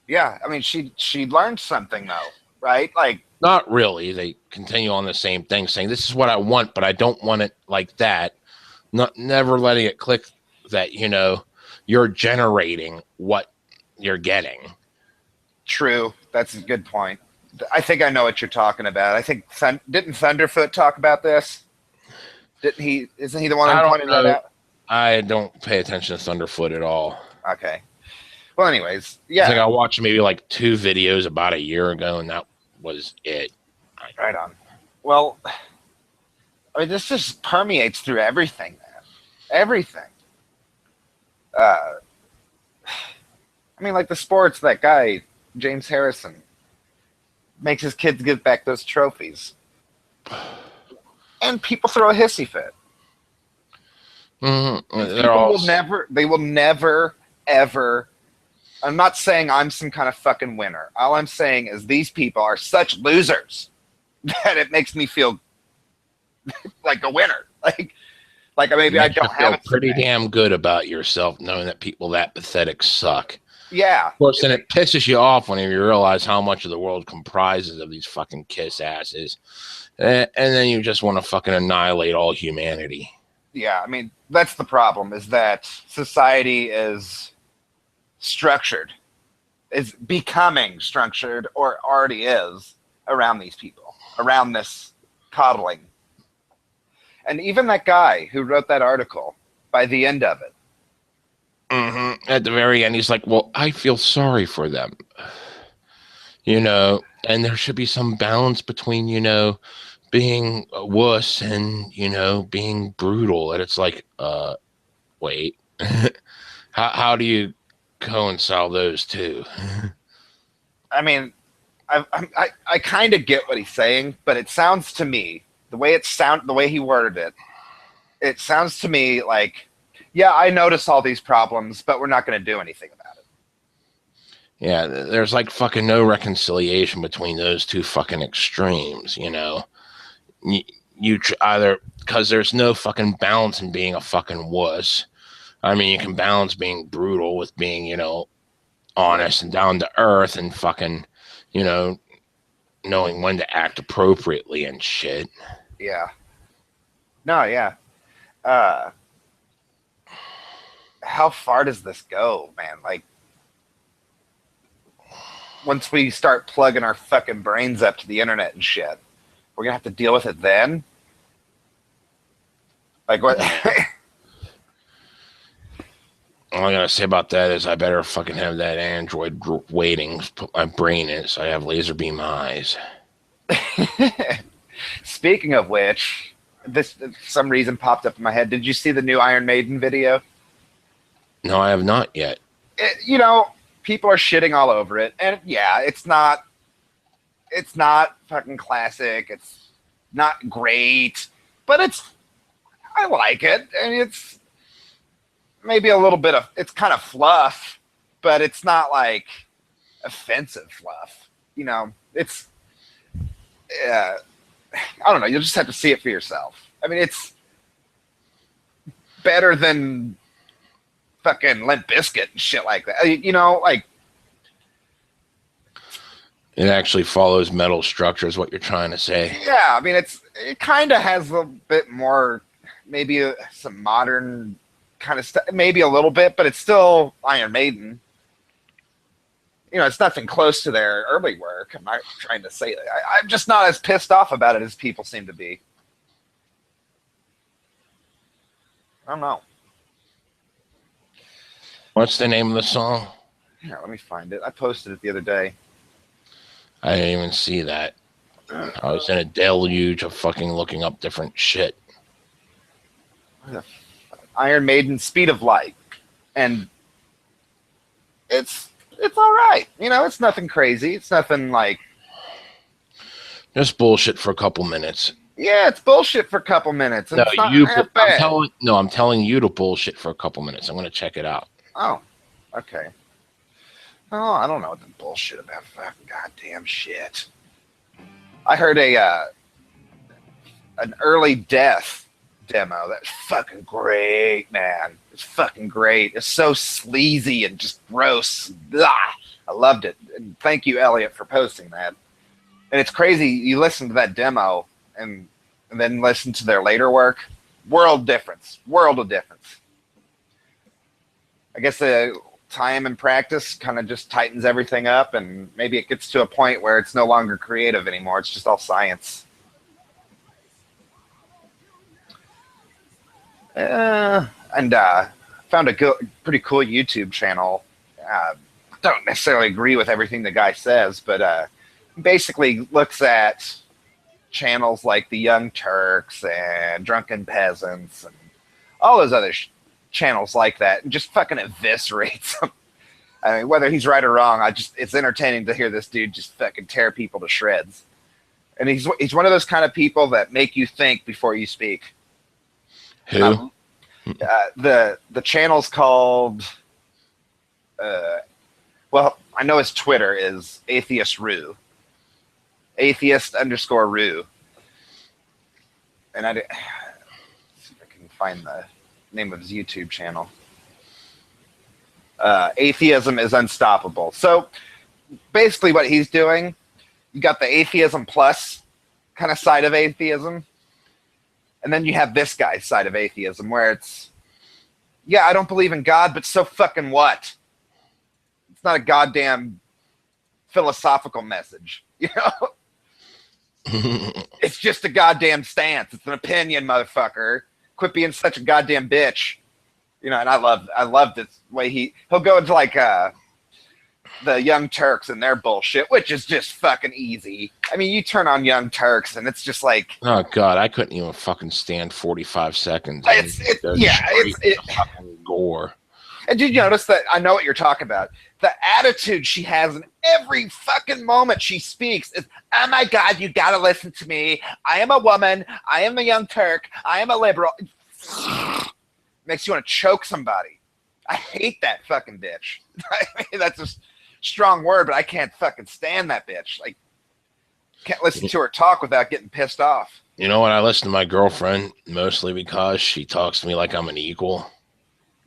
Yeah, I mean, she learned something though, right? Like, not really. They continue on the same thing, saying this is what I want, but I don't want it like that. Never letting it click that you're generating what you're getting. True, that's a good point. I think I know what you're talking about. I think didn't Thunderfoot talk about this? Didn't he? Isn't he the one who pointed that out? I don't pay attention to Thunderfoot at all. Okay. Well, anyways, yeah. I think I watched maybe like 2 videos about a year ago, and that was it. Right on. Well, I mean, this just permeates through everything, man. Everything. I mean, like the sports, that guy, James Harrison, makes his kids give back those trophies. And people throw a hissy fit. Mm-hmm. They will never, ever. I'm not saying I'm some kind of fucking winner. All I'm saying is these people are such losers that it makes me feel like a winner. Like maybe I don't have it. Pretty damn good about yourself knowing that people that pathetic suck. Yeah. Of course, then it pisses you off when you realize how much of the world comprises of these fucking kiss asses. And then you just want to fucking annihilate all humanity. Yeah, I mean, that's the problem, is that society is structured, is becoming structured, or already is, around these people, around this coddling. And even that guy who wrote that article, by the end of it, at the very end, he's like, well, I feel sorry for them. And there should be some balance between, being a wuss and, being brutal. And it's like, wait, how do you coincide those two? I mean, I kind of get what he's saying, but it sounds to me, the way he worded it sounds to me like, yeah, I notice all these problems, but we're not going to do anything about it. Yeah, there's like fucking no reconciliation between those two fucking extremes, You either, because there's no fucking balance in being a fucking wuss. I mean, you can balance being brutal with being, honest and down to earth and fucking, knowing when to act appropriately and shit. Yeah. No, yeah. How far does this go, man? Like, once we start plugging our fucking brains up to the internet and shit, we're gonna have to deal with it then? Like, what? All I gotta say about that is I better fucking have that Android waiting, put my brain in it so I have laser beam eyes. Speaking of which, this for some reason popped up in my head. Did you see the new Iron Maiden video? No, I have not yet. People are shitting all over it, and yeah, it's not fucking classic. It's not great, but I like it, and it's maybe a little bit of, it's kind of fluff, but it's not like offensive fluff. It's, I don't know. You'll just have to see it for yourself. I mean, it's better than fucking Limp Bizkit and shit like that. Like, it actually follows metal structure is what you're trying to say. Yeah, I mean, it kind of has a bit more, maybe some modern kind of stuff, maybe a little bit, but it's still Iron Maiden. It's nothing close to their early work. I'm not trying to say that. I'm just not as pissed off about it as people seem to be. I don't know. What's the name of the song? Here, let me find it. I posted it the other day. I didn't even see that. I was in a deluge of fucking looking up different shit. Iron Maiden, Speed of Light. And it's it's all right. You know, it's nothing crazy. It's nothing like, Just bullshit for a couple minutes. yeah, it's bullshit for a couple minutes, and No, it's not half bad. I'm telling you to bullshit for a couple minutes. I'm going to check it out. Oh, okay. Oh, I don't know what the bullshit about fucking goddamn shit. I heard an early death demo. That's fucking great, man. It's fucking great. It's so sleazy and just gross. Blah. I loved it. And thank you, Elliot, for posting that. And it's crazy. You listen to that demo and then listen to their later work. World of difference. I guess the time and practice kind of just tightens everything up, and maybe it gets to a point where it's no longer creative anymore. It's just all science. And found a pretty cool YouTube channel. Don't necessarily agree with everything the guy says, but basically looks at channels like the Young Turks and Drunken Peasants and all those other channels like that, and just fucking eviscerates them. I mean, whether he's right or wrong, it's entertaining to hear this dude just fucking tear people to shreds. And he's one of those kind of people that make you think before you speak. Who? The channel's called, well, I know his Twitter is Atheist Rue. Atheist_Rue. And let's see if I can find the name of his YouTube channel. Atheism is Unstoppable. So basically what he's doing, you got the atheism plus kind of side of atheism. And then you have this guy's side of atheism where it's, yeah, I don't believe in God, but so fucking what? It's not a goddamn philosophical message, you know? It's just a goddamn stance. It's an opinion, motherfucker. Quit being such a goddamn bitch. You know, and I love this way he'll go into like the Young Turks and their bullshit, which is just fucking easy. I mean, you turn on Young Turks and it's just like, oh god, I couldn't even fucking stand 45 seconds. It's fucking gore. And did you notice that? I know what you're talking about. The attitude she has in every fucking moment she speaks is, oh my God, you gotta listen to me. I am a woman. I am a Young Turk. I am a liberal. Makes you want to choke somebody. I hate that fucking bitch. I mean, that's a strong word, but I can't fucking stand that bitch. Like, can't listen to her talk without getting pissed off. You know what? I listen to my girlfriend mostly because she talks to me like I'm an equal.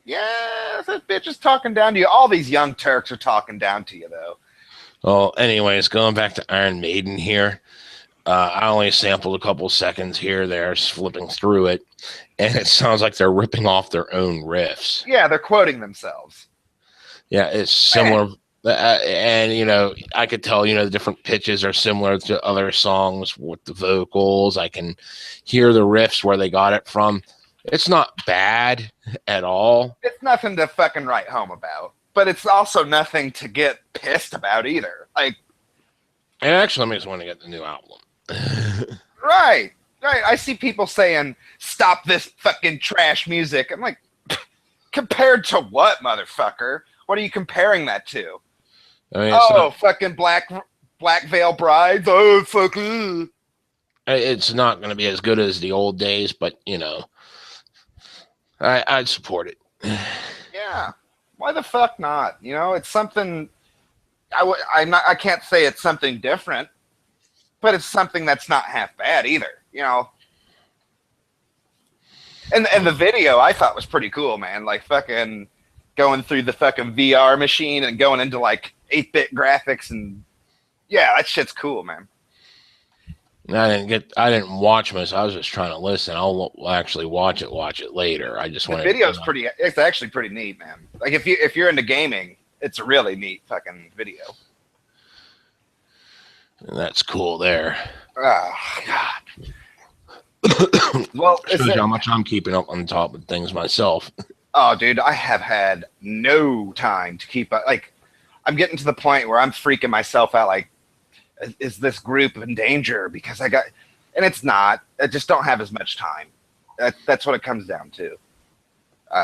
Yeah, that bitch is talking down to you. All these Young Turks are talking down to you, though. Well, anyways, going back to Iron Maiden here. I only sampled a couple seconds here, there, flipping through it, and it sounds like they're ripping off their own riffs. Yeah, they're quoting themselves. Yeah, it's similar. And, you know, I could tell, you know, the different pitches are similar to other songs with the vocals. I can hear the riffs where they got it from. It's not bad at all. It's nothing to fucking write home about, but it's also nothing to get pissed about either. Like, it actually makes me want to get the new album. Right. I see people saying, stop this fucking trash music. I'm like, compared to what, motherfucker? What are you comparing that to? I mean, fucking Black Veil Brides. Oh, fucking. It's not going to be as good as the old days, but, you know, I'd support it. Yeah. Why the fuck not? You know, it's something. I can't say it's something different, but it's something that's not half bad either. You know. And the video I thought was pretty cool, man. Like fucking going through the fucking VR machine and going into like 8-bit graphics, and yeah, that shit's cool, man. I didn't watch most. I was just trying to listen. I'll actually watch it later. I just want the video's pretty. It's actually pretty neat, man. Like if you're into gaming, it's a really neat fucking video. And that's cool there. Oh God. Well, shows how much I'm keeping up on top of things myself. Oh, dude, I have had no time to keep up. Like, I'm getting to the point where I'm freaking myself out. Like, is this group in danger? Because and it's not. I just don't have as much time. That's what it comes down to.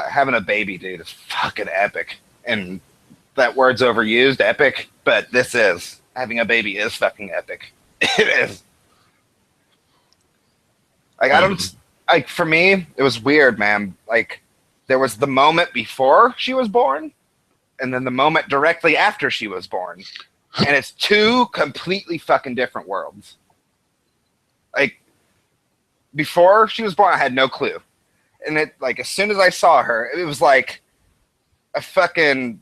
Having a baby, dude, is fucking epic. And that word's overused, epic, but this is. Having a baby is fucking epic. It is. Like, I don't, like, for me, it was weird, man. Like, there was the moment before she was born, and then the moment directly after she was born. And it's two completely fucking different worlds. Like, before she was born, I had no clue. And it, like, as soon as I saw her, it was like a fucking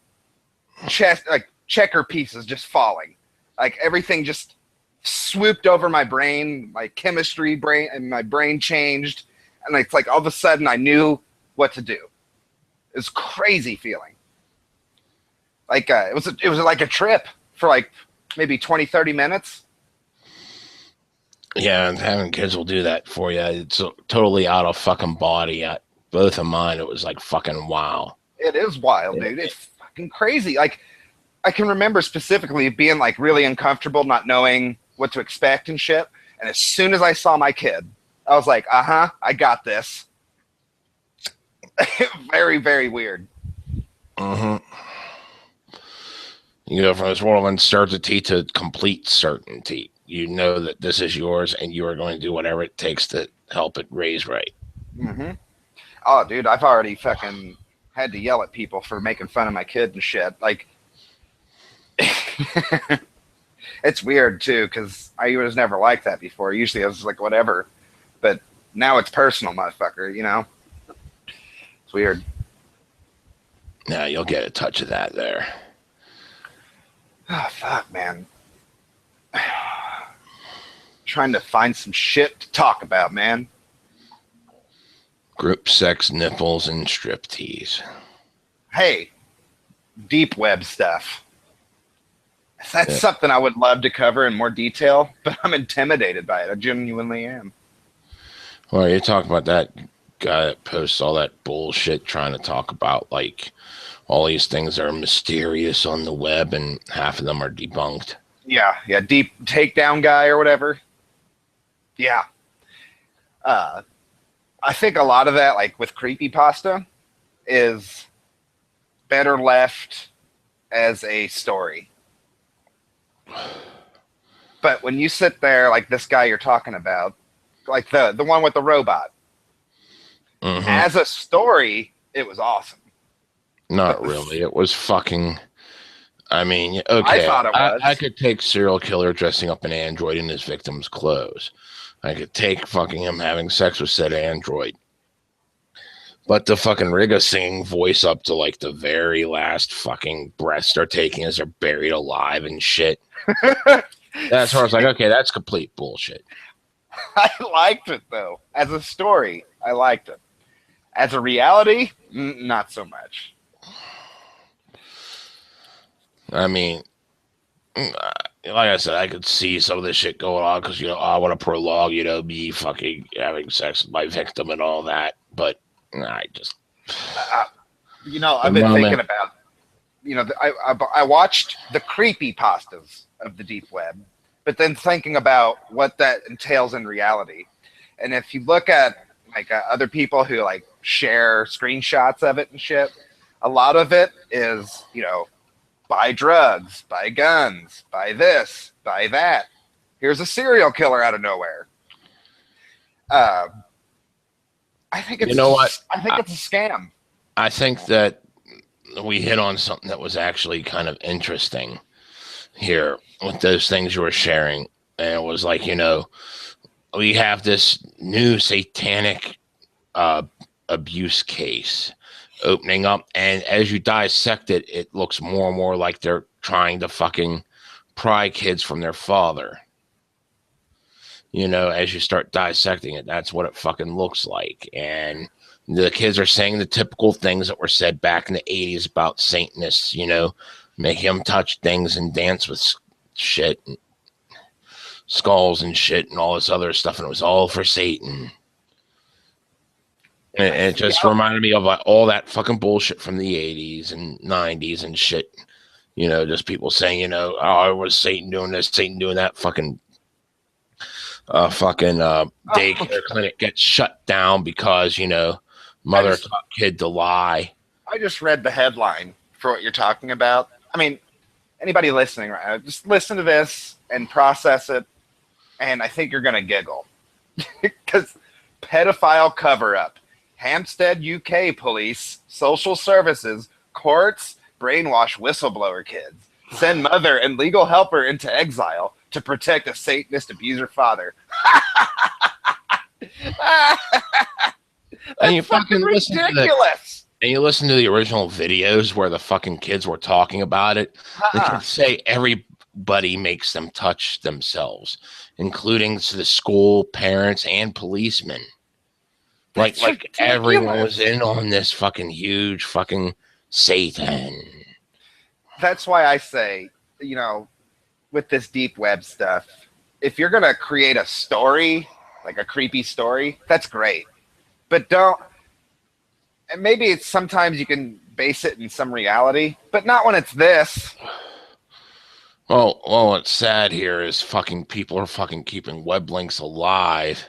chest, like, checker pieces just falling. Like, everything just swooped over my brain, my chemistry brain, and my brain changed. And it's like, all of a sudden, I knew what to do. It was crazy feeling. Like, it was like a trip for like maybe 20, 30 minutes. Yeah, and having kids will do that for you. It's totally out of fucking body. Both of mine, it was like fucking wow. It is wild, dude. It's fucking crazy. Like, I can remember specifically being like really uncomfortable, not knowing what to expect and shit. And as soon as I saw my kid, I was like, I got this. Very, very weird. You go from this world of uncertainty to complete certainty. You know that this is yours and you are going to do whatever it takes to help it raise right. Oh, dude, I've already fucking had to yell at people for making fun of my kid and shit. Like, it's weird, too, because I was never like that before. Usually I was like, whatever. But now it's personal, motherfucker, you know? It's weird. Yeah, you'll get a touch of that there. Oh, fuck, man. Trying to find some shit to talk about, man. Group sex, nipples, and striptease. Hey, deep web stuff. That's something I would love to cover in more detail, but I'm intimidated by it. I genuinely am. Well, you're talking about that guy that posts all that bullshit trying to talk about, like, all these things that are mysterious on the web, and half of them are debunked. Yeah, deep takedown guy or whatever. Yeah. I think a lot of that, like with creepypasta, is better left as a story. But when you sit there, like this guy you're talking about, like the one with the robot, as a story, it was awesome. Not really. It was fucking... I mean, okay. I thought it was. I could take serial killer dressing up an android in his victim's clothes. I could take fucking him having sex with said android. But the fucking Rigga singing voice up to like the very last fucking breaths they're taking as they're buried alive and shit. That's where I was like, okay, that's complete bullshit. I liked it though. As a story, I liked it. As a reality, not so much. I mean, like I said, I could see some of this shit going on because, you know, I want to prologue, you know, me fucking having sex with my victim and all that. But I just... you know, I've been thinking about, you know, I watched the creepypastas of the deep web, but then thinking about what that entails in reality. And if you look at, like, other people who, like, share screenshots of it and shit, a lot of it is, you know, buy drugs, buy guns, buy this, buy that. Here's a serial killer out of nowhere. I think it's, you know what? I think it's a scam. I think that we hit on something that was actually kind of interesting here with those things you were sharing. And it was like, you know, we have this new satanic abuse case opening up, and as you dissect it, it looks more and more like they're trying to fucking pry kids from their father. You know, as you start dissecting it, that's what it fucking looks like. And the kids are saying the typical things that were said back in the 80s about Satanists, you know, make him touch things and dance with shit and skulls and shit and all this other stuff, and it was all for Satan. And it just reminded me of like all that fucking bullshit from the 80s and 90s and shit. You know, just people saying, you know, oh, it was Satan doing this, Satan doing that. Fucking daycare clinic gets shut down because, you know, mother taught kid to lie. I just read the headline for what you're talking about, I mean, anybody listening right now, just listen to this and process it, and I think you're gonna giggle because pedophile cover-up, Hampstead, UK police, social services, courts brainwash whistleblower kids, send mother and legal helper into exile to protect a Satanist abuser father. And you That's fucking fucking listen to ridiculous. and you listen to the original videos where the fucking kids were talking about it. They can say everybody makes them touch themselves, including the school, parents, and policemen. Like everyone was in on this fucking huge fucking Satan. That's why I say, you know, with this deep web stuff, if you're gonna create a story, like a creepy story, that's great. But don't. And maybe it's sometimes you can base it in some reality, but not when it's this. Well, what's sad here is fucking people are fucking keeping web links alive,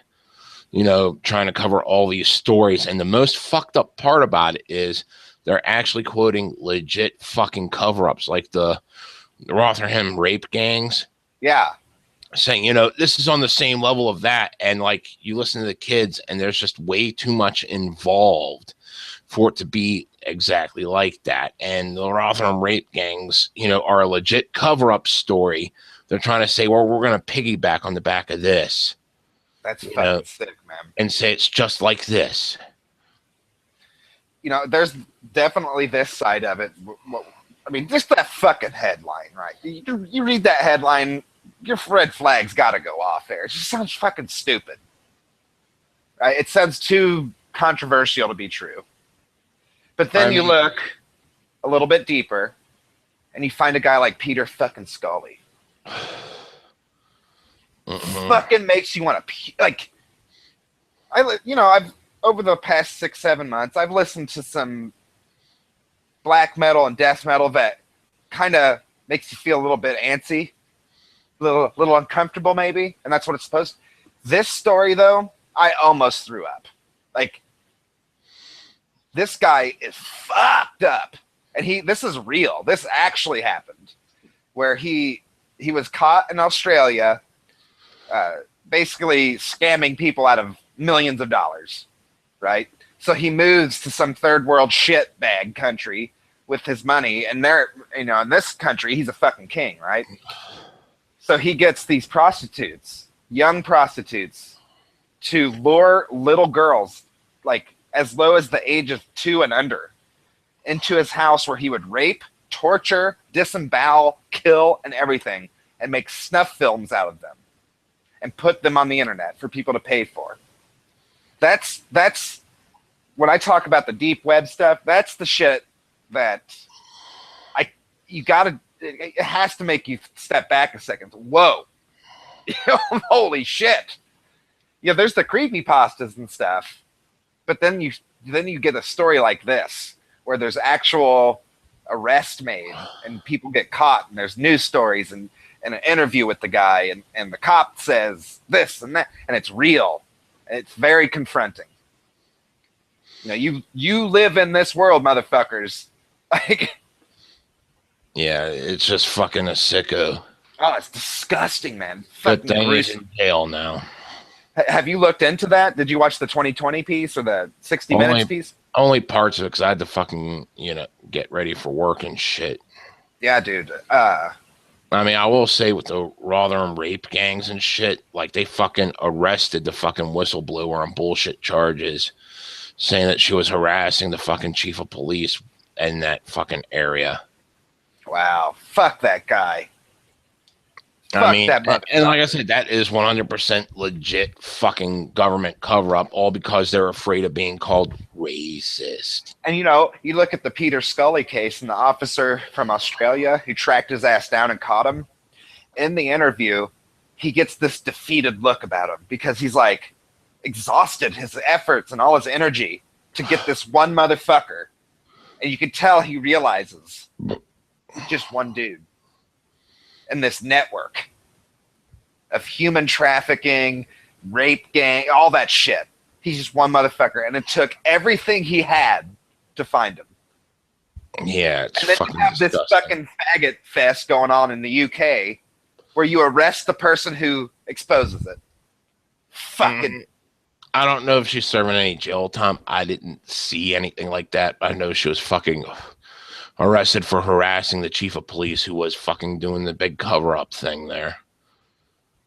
you know, trying to cover all these stories. And the most fucked up part about it is they're actually quoting legit fucking cover-ups, like the Rotherham rape gangs. Yeah. Saying, you know, this is on the same level of that. And like you listen to the kids and there's just way too much involved for it to be exactly like that. And the Rotherham rape gangs, you know, are a legit cover-up story. They're trying to say, well, we're going to piggyback on the back of this. That's fucking sick, man. And say it's just like this. You know, there's definitely this side of it. I mean, just that fucking headline, right? You read that headline, your red flag's got to go off there. It just sounds fucking stupid. Right? It sounds too controversial to be true. But then you look a little bit deeper, and you find a guy like Peter fucking Scully. Fucking makes you want to like. I've over the past 6-7 months, I've listened to some black metal and death metal that kind of makes you feel a little bit antsy, a little uncomfortable maybe, and that's what it's supposed to. This story though, I almost threw up. Like, this guy is fucked up, and this is real. This actually happened, where he was caught in Australia, basically scamming people out of millions of dollars, right? So he moves to some third world shitbag country with his money, and in this country, he's a fucking king, right? So he gets these prostitutes, young prostitutes, to lure little girls, like as low as the age of 2 and under, into his house where he would rape, torture, disembowel, kill, and everything, and make snuff films out of them and put them on the internet for people to pay for. That's when I talk about the deep web stuff, that's the shit that it has to make you step back a second. Whoa. Holy shit. Yeah, there's the creepypastas and stuff. But then you get a story like this, where there's actual arrest made and people get caught, and there's news stories and an interview with the guy, and the cop says this and that, and it's real. And it's very confronting. You live in this world, motherfuckers. Like, yeah, it's just fucking a sicko. Oh, it's disgusting, man. Good thing he's in jail now. Have you looked into that? Did you watch the 2020 piece or the 60 Minutes piece? Only parts of it, because I had to fucking, get ready for work and shit. Yeah, dude. I mean, I will say with the Rotherham rape gangs and shit, like they fucking arrested the fucking whistleblower on bullshit charges, saying that she was harassing the fucking chief of police in that fucking area. Wow. Fuck that guy. I mean, and like I said, that is 100% legit fucking government cover-up, all because they're afraid of being called racist. And, you look at the Peter Scully case, and the officer from Australia who tracked his ass down and caught him, in the interview, he gets this defeated look about him because he's, like, exhausted his efforts and all his energy to get this one motherfucker. And you can tell he realizes he's just one dude. In this network of human trafficking, rape gang, all that shit. He's just one motherfucker, and it took everything he had to find him. Yeah, it's And then you fucking have this disgusting. fucking faggot fest going on in the UK where you arrest the person who exposes it. Fucking. I don't know if she's serving any jail time. I didn't see anything like that. I know she was fucking arrested for harassing the chief of police who was fucking doing the big cover up thing there.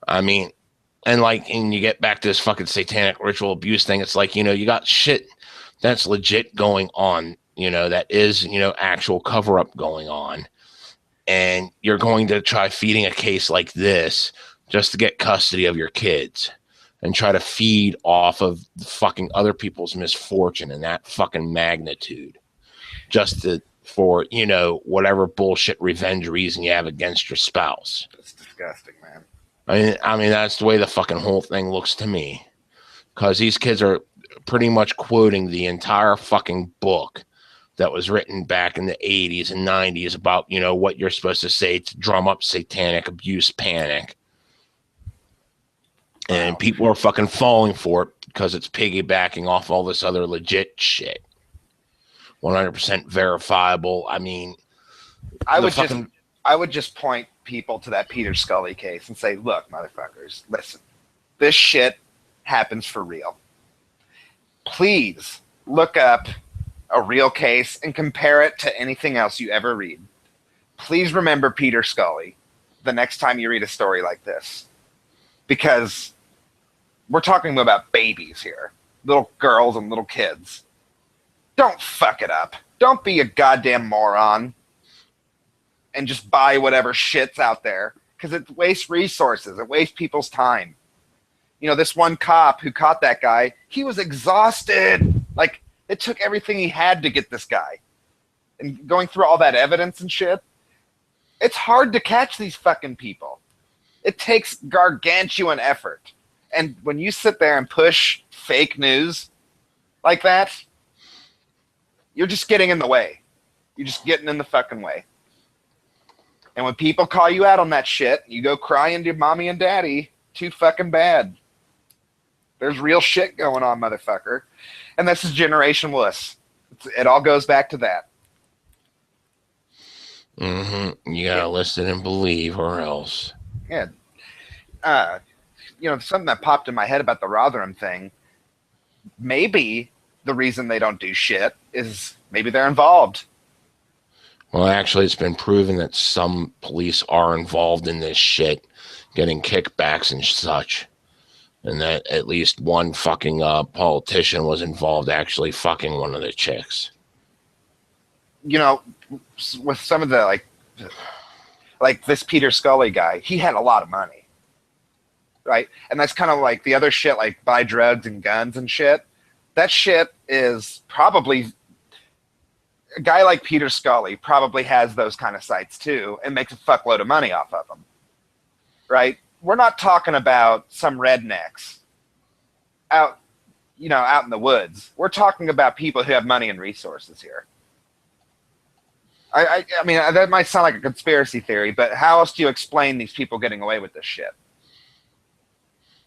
I mean, and you get back to this fucking satanic ritual abuse thing. It's like, you got shit that's legit going on, that is, actual cover up going on. And you're going to try feeding a case like this just to get custody of your kids and try to feed off of fucking other people's misfortune in that fucking magnitude for whatever bullshit revenge reason you have against your spouse. It's disgusting, man. I mean that's the way the fucking whole thing looks to me, because these kids are pretty much quoting the entire fucking book that was written back in the 80s and 90s about, what you're supposed to say to drum up satanic abuse panic. Wow. And people are fucking falling for it because it's piggybacking off all this other legit shit. 100% verifiable. I mean, I would just point people to that Peter Scully case and say, look, motherfuckers, listen, this shit happens for real. Please look up a real case and compare it to anything else you ever read. Please remember Peter Scully the next time you read a story like this, because we're talking about babies here, little girls and little kids. Don't fuck it up. Don't be a goddamn moron and just buy whatever shit's out there, because it wastes resources. It wastes people's time. This one cop who caught that guy, he was exhausted. Like, it took everything he had to get this guy. And going through all that evidence and shit, it's hard to catch these fucking people. It takes gargantuan effort. And when you sit there and push fake news like that, you're just getting in the way. You're just getting in the fucking way. And when people call you out on that shit, you go crying to mommy and daddy, too fucking bad. There's real shit going on, motherfucker. And this is generationless. It all goes back to that. You gotta listen and believe, or else. Yeah. Something that popped in my head about the Rotherham thing. Maybe the reason they don't do shit is maybe they're involved. Well, actually, it's been proven that some police are involved in this shit, getting kickbacks and such. And that at least one fucking politician was involved actually fucking one of the chicks. With some of the, like this Peter Scully guy, he had a lot of money. Right? And that's kind of like the other shit, like buy drugs and guns and shit. That shit is probably... A guy like Peter Scully probably has those kind of sites too and makes a fuckload of money off of them. Right? We're not talking about some rednecks out in the woods. We're talking about people who have money and resources here. I mean, that might sound like a conspiracy theory, but how else do you explain these people getting away with this shit?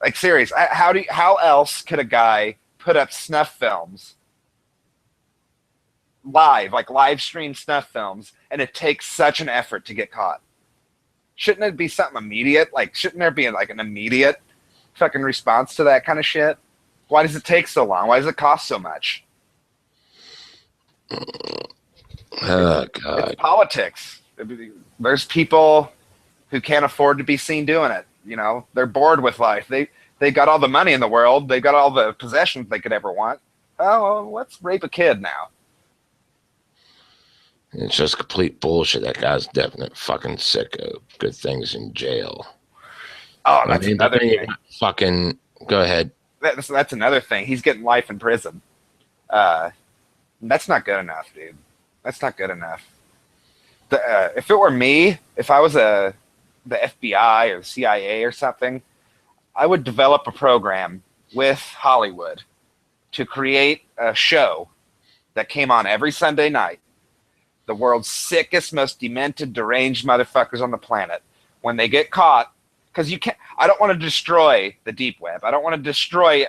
Like, serious, how else could a guy put up snuff films live stream snuff films, and it takes such an effort to get caught? Shouldn't it be something immediate? Like, shouldn't there be like an immediate fucking response to that kind of shit? Why does it take so long? Why does it cost so much? Oh, God. It's politics. There's people who can't afford to be seen doing it. They're bored with life. They got all the money in the world. They got all the possessions they could ever want. Oh, well, let's rape a kid now. It's just complete bullshit. That guy's definite fucking sicko. Good things in jail. Oh, that's another thing. Fucking go ahead. That's another thing. He's getting life in prison. That's not good enough, dude. That's not good enough. If it were me, if I was the FBI or the CIA or something, I would develop a program with Hollywood to create a show that came on every Sunday night. The world's sickest, most demented, deranged motherfuckers on the planet. When they get caught, because I don't want to destroy the deep web. I don't want to destroy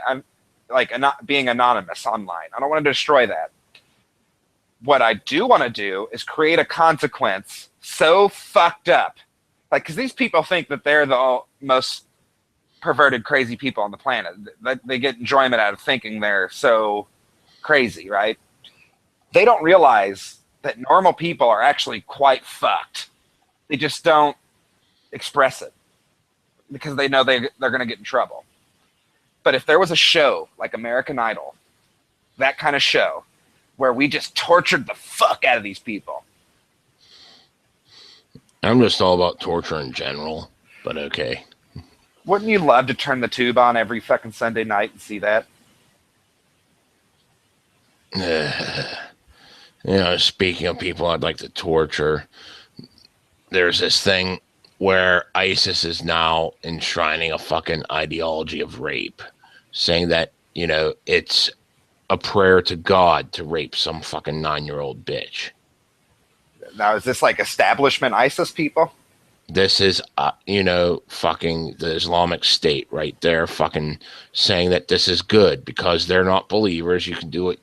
being anonymous online. I don't want to destroy that. What I do want to do is create a consequence so fucked up. Like, because these people think that they're the most perverted, crazy people on the planet. They get enjoyment out of thinking they're so crazy, right? They don't realize that normal people are actually quite fucked. They just don't express it because they know they're going to get in trouble. But if there was a show like American Idol, that kind of show, where we just tortured the fuck out of these people. I'm just all about torture in general, but okay. Wouldn't you love to turn the tube on every fucking Sunday night and see that? Speaking of people I'd like to torture, there's this thing where ISIS is now enshrining a fucking ideology of rape, saying that, it's a prayer to God to rape some fucking 9-year-old bitch. Now, is this like establishment ISIS people? This is, fucking the Islamic State right there, fucking saying that this is good because they're not believers. You can do it.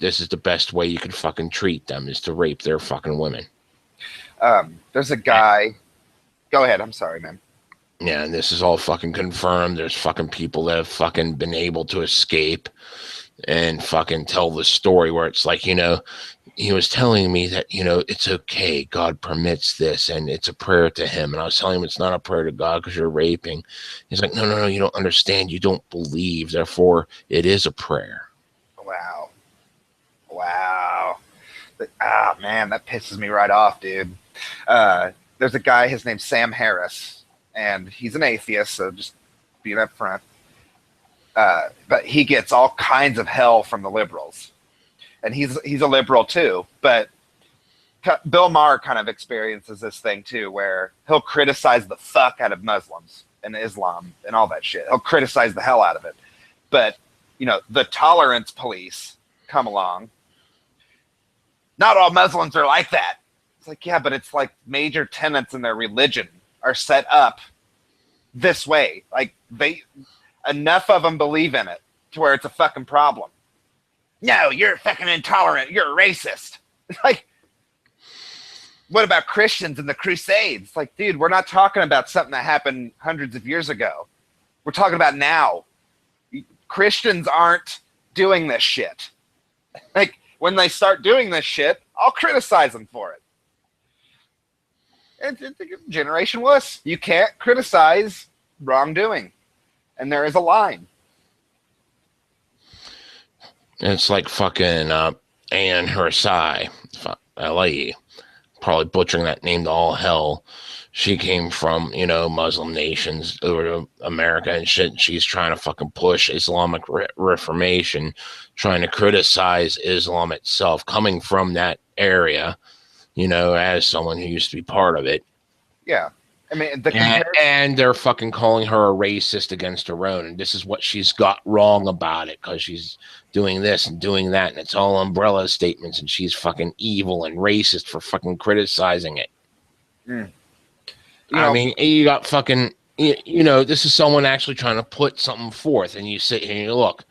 This is the best way you can fucking treat them, is to rape their fucking women. There's a guy. Go ahead. I'm sorry, man. Yeah, and this is all fucking confirmed. There's fucking people that have fucking been able to escape and fucking tell the story where it's like, he was telling me that, it's okay. God permits this and it's a prayer to him. And I was telling him it's not a prayer to God because you're raping. He's like, no, you don't understand. You don't believe. Therefore, it is a prayer. Wow. Man, that pisses me right off, dude. There's a guy, his name's Sam Harris, and he's an atheist, so just being up front. But he gets all kinds of hell from the liberals. And he's a liberal too, but Bill Maher kind of experiences this thing too, where he'll criticize the fuck out of Muslims and Islam and all that shit. He'll criticize the hell out of it. But, the tolerance police come along. Not all Muslims are like that. It's like, yeah, but it's like major tenets in their religion are set up this way. Like, enough of them believe in it to where it's a fucking problem. No, you're fucking intolerant. You're a racist. Like, what about Christians in the Crusades? Like, dude, we're not talking about something that happened hundreds of years ago. We're talking about now. Christians aren't doing this shit. Like, when they start doing this shit, I'll criticize them for it. It's generation wuss. You can't criticize wrongdoing. And there is a line. It's like fucking Anne Hersai, L.A., probably butchering that name to all hell. She came from, Muslim nations over to America and shit. She's trying to fucking push Islamic reformation, trying to criticize Islam itself, coming from that area, as someone who used to be part of it. Yeah. I mean, and they're fucking calling her a racist against her own, and this is what she's got wrong about it because she's doing this and doing that, and it's all umbrella statements, and she's fucking evil and racist for fucking criticizing it. I mean, you got fucking, this is someone actually trying to put something forth, and you sit here and you look,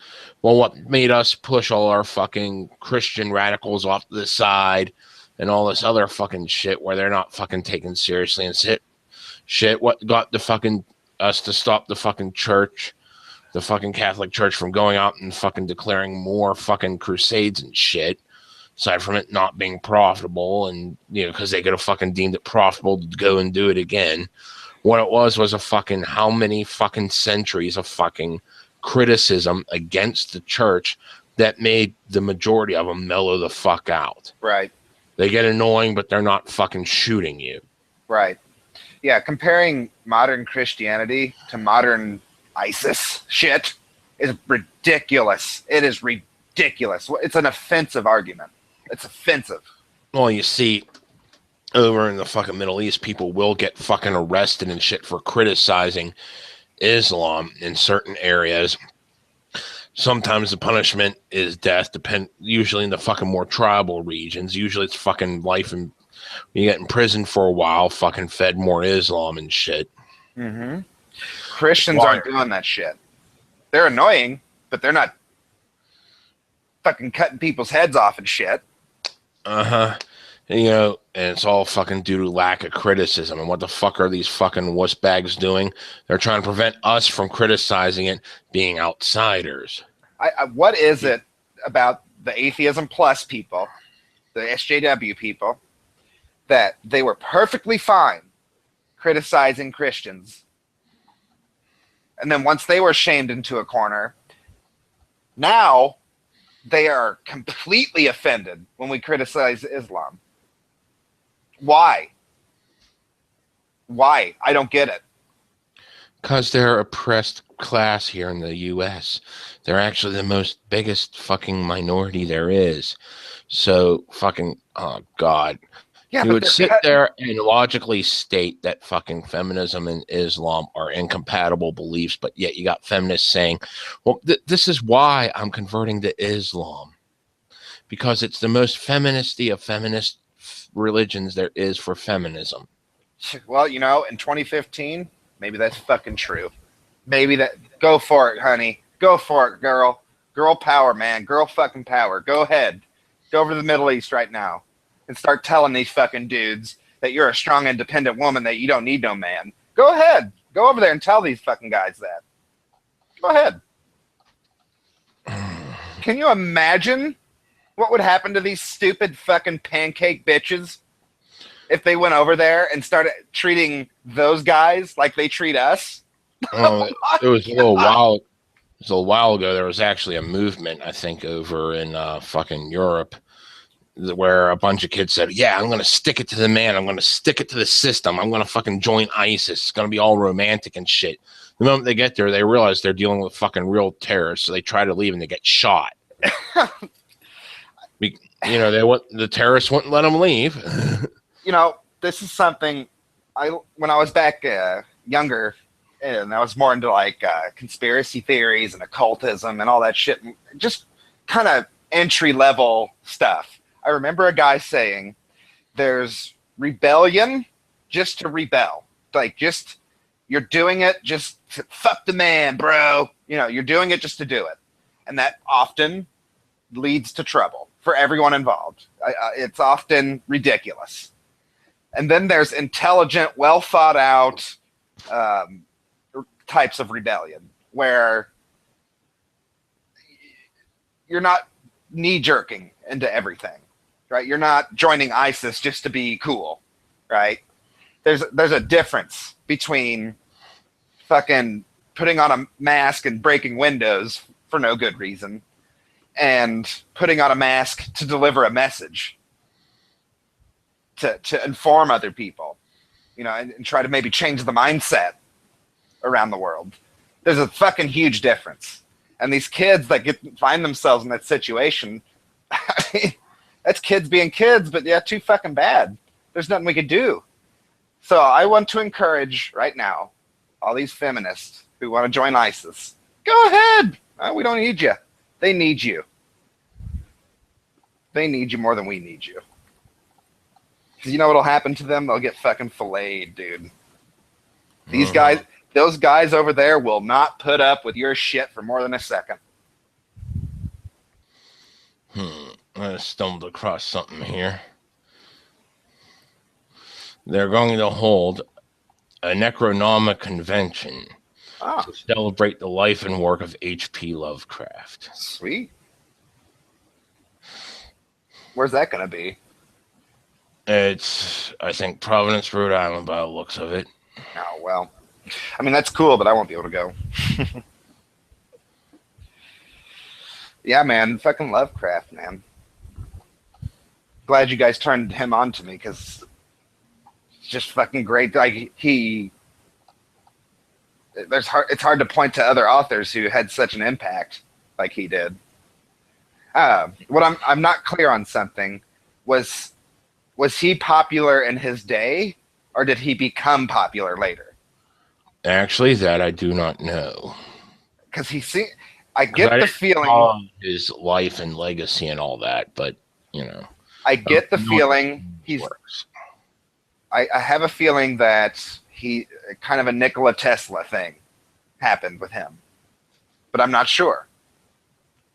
well, what made us push all our fucking Christian radicals off to the side and all this other fucking shit where they're not fucking taken seriously and shit, what got the fucking us to stop the fucking church, the fucking Catholic Church, from going out and fucking declaring more fucking crusades and shit, aside from it not being profitable, and because they could have fucking deemed it profitable to go and do it again. What it was a fucking how many fucking centuries of fucking criticism against the church that made the majority of them mellow the fuck out. Right. They get annoying, but they're not fucking shooting you. Right. Yeah, comparing modern Christianity to modern ISIS shit is ridiculous. It is ridiculous. It's an offensive argument. It's offensive. Well, you see, over in the fucking Middle East, people will get fucking arrested and shit for criticizing Islam in certain areas. Sometimes the punishment is death, usually in the fucking more tribal regions. Usually it's fucking life, and you get in prison for a while, fucking fed more Islam and shit. Mm-hmm. Christians aren't doing that shit. They're annoying, but they're not fucking cutting people's heads off and shit. Uh-huh. You know, and it's all fucking due to lack of criticism. And what the fuck are these fucking wuss bags doing? They're trying to prevent us from criticizing it, being outsiders. What is it about the atheism plus people, the SJW people, that they were perfectly fine criticizing Christians, and then once they were shamed into a corner, now they are completely offended when we criticize Islam? Why? Why? I don't get it. Because they're oppressed class here in the U.S. They're actually the most biggest fucking minority there is. So fucking, oh God. Yeah, You but would they're sit cut. there and logically state that fucking feminism and Islam are incompatible beliefs, but yet you got feminists saying, well, this is why I'm converting to Islam, because it's the most feministy of feminist religions there is for feminism. Well, in 2015, maybe that's fucking true. Maybe that. Go for it, honey. Go for it, girl. Girl power, man. Girl fucking power. Go ahead. Go over to the Middle East right now and start telling these fucking dudes that you're a strong, independent woman, that you don't need no man. Go ahead. Go over there and tell these fucking guys that. Go ahead. Can you imagine what would happen to these stupid fucking pancake bitches if they went over there and started treating those guys like they treat us? Oh, Oh it was a my little God. while. It was a little while ago. There was actually a movement, I think, over in fucking Europe, where a bunch of kids said, "Yeah, I'm gonna stick it to the man. I'm gonna stick it to the system. I'm gonna fucking join ISIS. It's gonna be all romantic and shit." The moment they get there, they realize they're dealing with fucking real terrorists, so they try to leave and they get shot. The terrorists wouldn't let them leave. This is something when I was back younger, and I was more into like conspiracy theories and occultism and all that shit, and just kind of entry level stuff. I remember a guy saying, "There's rebellion just to rebel, like just you're doing it just to fuck the man, bro. You're doing it just to do it, and that often leads to trouble for everyone involved. It's often ridiculous." And then there's intelligent, well thought out um, types of rebellion where you're not knee jerking into everything, right? You're not joining ISIS just to be cool, right? There's a difference between fucking putting on a mask and breaking windows for no good reason and putting on a mask to deliver a message, to inform other people, and try to maybe change the mindset around the world. There's a fucking huge difference. And these kids that find themselves in that situation, I mean, that's kids being kids, but yeah, too fucking bad. There's nothing we could do. So I want to encourage right now all these feminists who want to join ISIS. Go ahead. We don't need you. They need you. They need you more than we need you. Because you know what'll happen to them? They'll get fucking filleted, dude. These guys, those guys over there will not put up with your shit for more than a second. I stumbled across something here. They're going to hold a Necronoma convention to celebrate the life and work of H.P. Lovecraft. Sweet. Where's that going to be? It's, I think, Providence, Rhode Island, by the looks of it. Oh, well. I mean, that's cool, but I won't be able to go. Yeah, man. Fucking Lovecraft, man. Glad you guys turned him on to me, because it's just fucking great. Like, it's hard to point to other authors who had such an impact like he did. What I'm not clear on something was he popular in his day, or did he become popular later? Actually, that I do not know. Because I get the feeling his life and legacy and all that, but I get the feeling I have a feeling that he kind of a Nikola Tesla thing happened with him, but I'm not sure.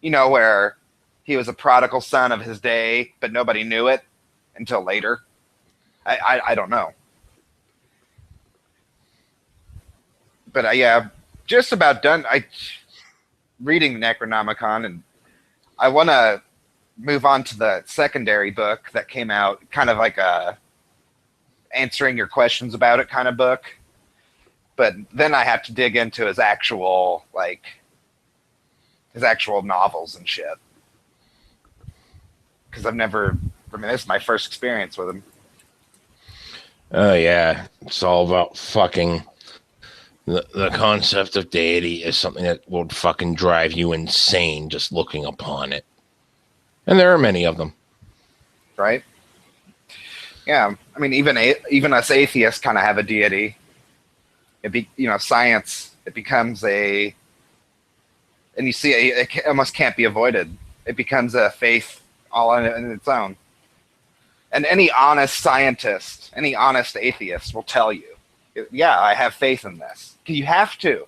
Where he was a prodigal son of his day, but nobody knew it until later. I don't know. But yeah, just about done. Reading Necronomicon, and I want to move on to the secondary book that came out, kind of like a answering your questions about it kind of book. But then I have to dig into his actual novels and shit, because I've never. I mean, this is my first experience with him. Oh yeah, it's all about fucking. The concept of deity is something that will fucking drive you insane just looking upon it. And there are many of them. Right? Yeah. I mean, even us atheists kind of have a deity. Science, it becomes and you see it almost can't be avoided. It becomes a faith all in its own. And any honest scientist, any honest atheist will tell you, yeah, I have faith in this. You have to.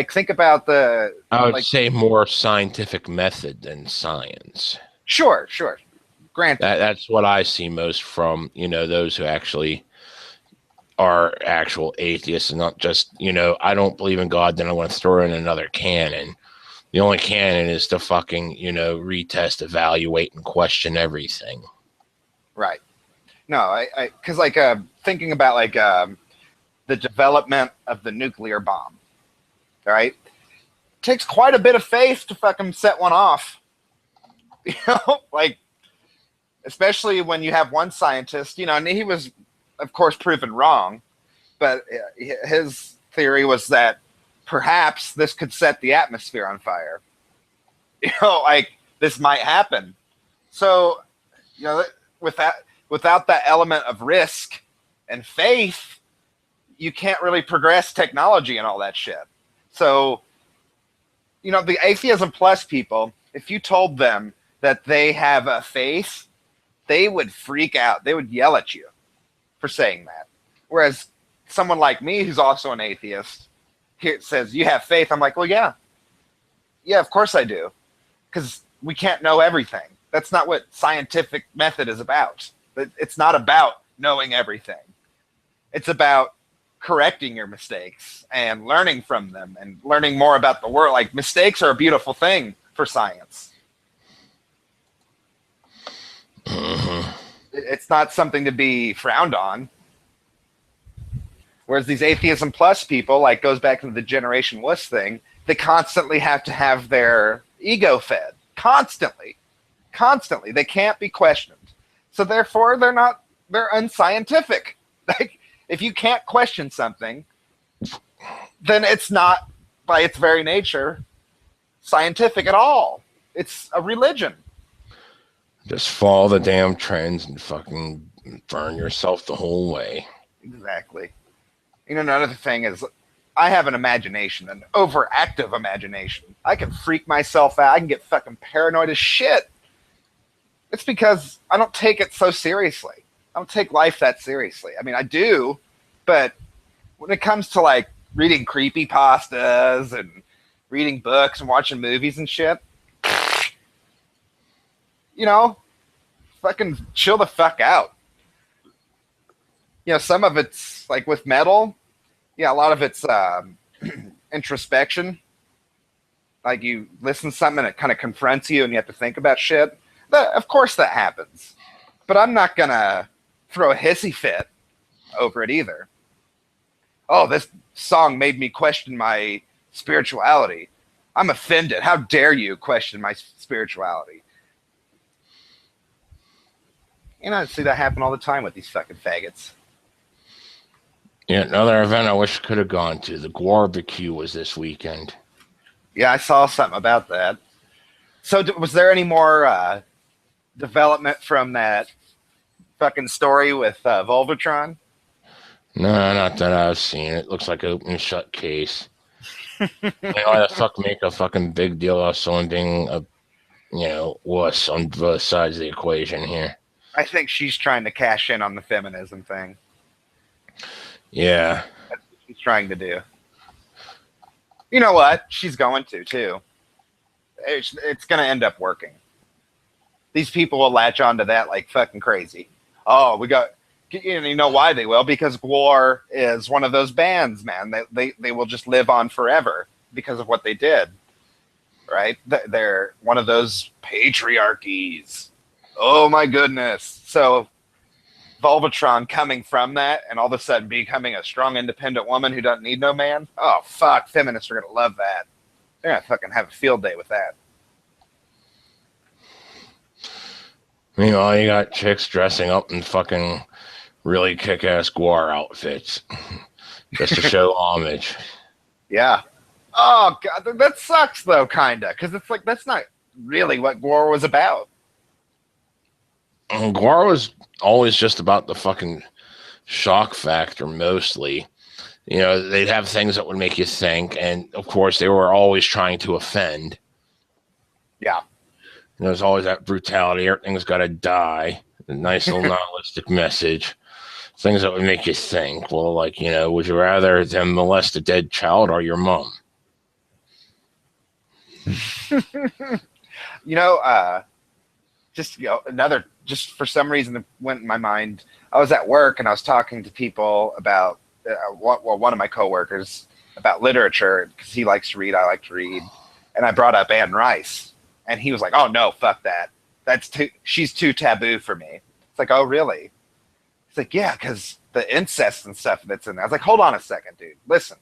Think about I would say more scientific method than science. Sure. Granted. That's what I see most from, those who actually are actual atheists and not just, I don't believe in God, then I want to throw in another canon. The only canon is to fucking, retest, evaluate, and question everything. Right. No, because thinking about the development of the nuclear bomb, right? It takes quite a bit of faith to fucking set one off. Especially when you have one scientist, and he was, of course, proven wrong, but his theory was that perhaps this could set the atmosphere on fire. This might happen. So, without that element of risk and faith, you can't really progress technology and all that shit. So, the Atheism Plus people, if you told them that they have a faith, they would freak out. They would yell at you for saying that. Whereas someone like me, who's also an atheist, here says, you have faith. I'm like, well, yeah. Yeah, of course I do. Because we can't know everything. That's not what scientific method is about. It's not about knowing everything. It's about correcting your mistakes and learning from them and learning more about the world. Mistakes are a beautiful thing for science. Mm-hmm. It's not something to be frowned on. Whereas these Atheism Plus people, goes back to the Generation Wuss thing, they constantly have to have their ego fed. Constantly. They can't be questioned. So therefore, they're unscientific. If you can't question something, then it's not, by its very nature, scientific at all. It's a religion. Just follow the damn trends and fucking burn yourself the whole way. Exactly. Another thing is, I have an imagination, an overactive imagination. I can freak myself out. I can get fucking paranoid as shit. It's because I don't take it so seriously. I don't take life that seriously. I mean, I do, but when it comes to reading creepypastas and reading books and watching movies and shit, fucking chill the fuck out. Some of it's with metal. Yeah, a lot of it's introspection. You listen to something and it kind of confronts you and you have to think about shit. Of course that happens. But I'm not going to throw a hissy fit over it either. Oh, this song made me question my spirituality. I'm offended. How dare you question my spirituality? I see that happen all the time with these fucking faggots. Yeah, another event I wish I could have gone to. The Barbecue was this weekend. Yeah, I saw something about that. So was there any more development from that fucking story with Volvatron? No, not that I've seen. It looks like an open and shut case. Why the fuck make a fucking big deal of someone being a, wuss on both sides of the equation here? I think she's trying to cash in on the feminism thing. Yeah. That's what she's trying to do. You know what? She's going to, too. It's going to end up working. these people will latch onto that like fucking crazy. Oh, we got, you know why they will? Because Gwar is one of those bands, man. They will just live on forever because of what they did, right? They're one of those patriarchies. Oh my goodness. So Volvatron coming from that and all of a sudden becoming a strong, independent woman who doesn't need no man. Oh, fuck. Feminists are going to love that. They're going to fucking have a field day with that. Meanwhile, you got chicks dressing up in fucking really kick-ass Gwar outfits just to show homage. Yeah. Oh, God. That sucks, though, kind of. Because it's like, that's not really what Gwar was about. Gwar was always just about the fucking shock factor, mostly. You know, they'd have things that would make you think, and of course, they were always trying to offend. Yeah. And there's always that brutality. Everything's got to die. A nice little nihilistic message. Things that would make you think. Well, like, you know, would you rather them molest a dead child or your mom? You know, just, you know, another, just for some reason it went in my mind. I was at work and I was talking to people about, one of my coworkers about literature because he likes to read, I like to read. And I brought up Anne Rice. And he was like, oh, no, fuck that. She's too taboo for me. It's like, oh, really? It's like, yeah, because the incest and stuff that's in there. I was like, hold on a second, dude. Listen.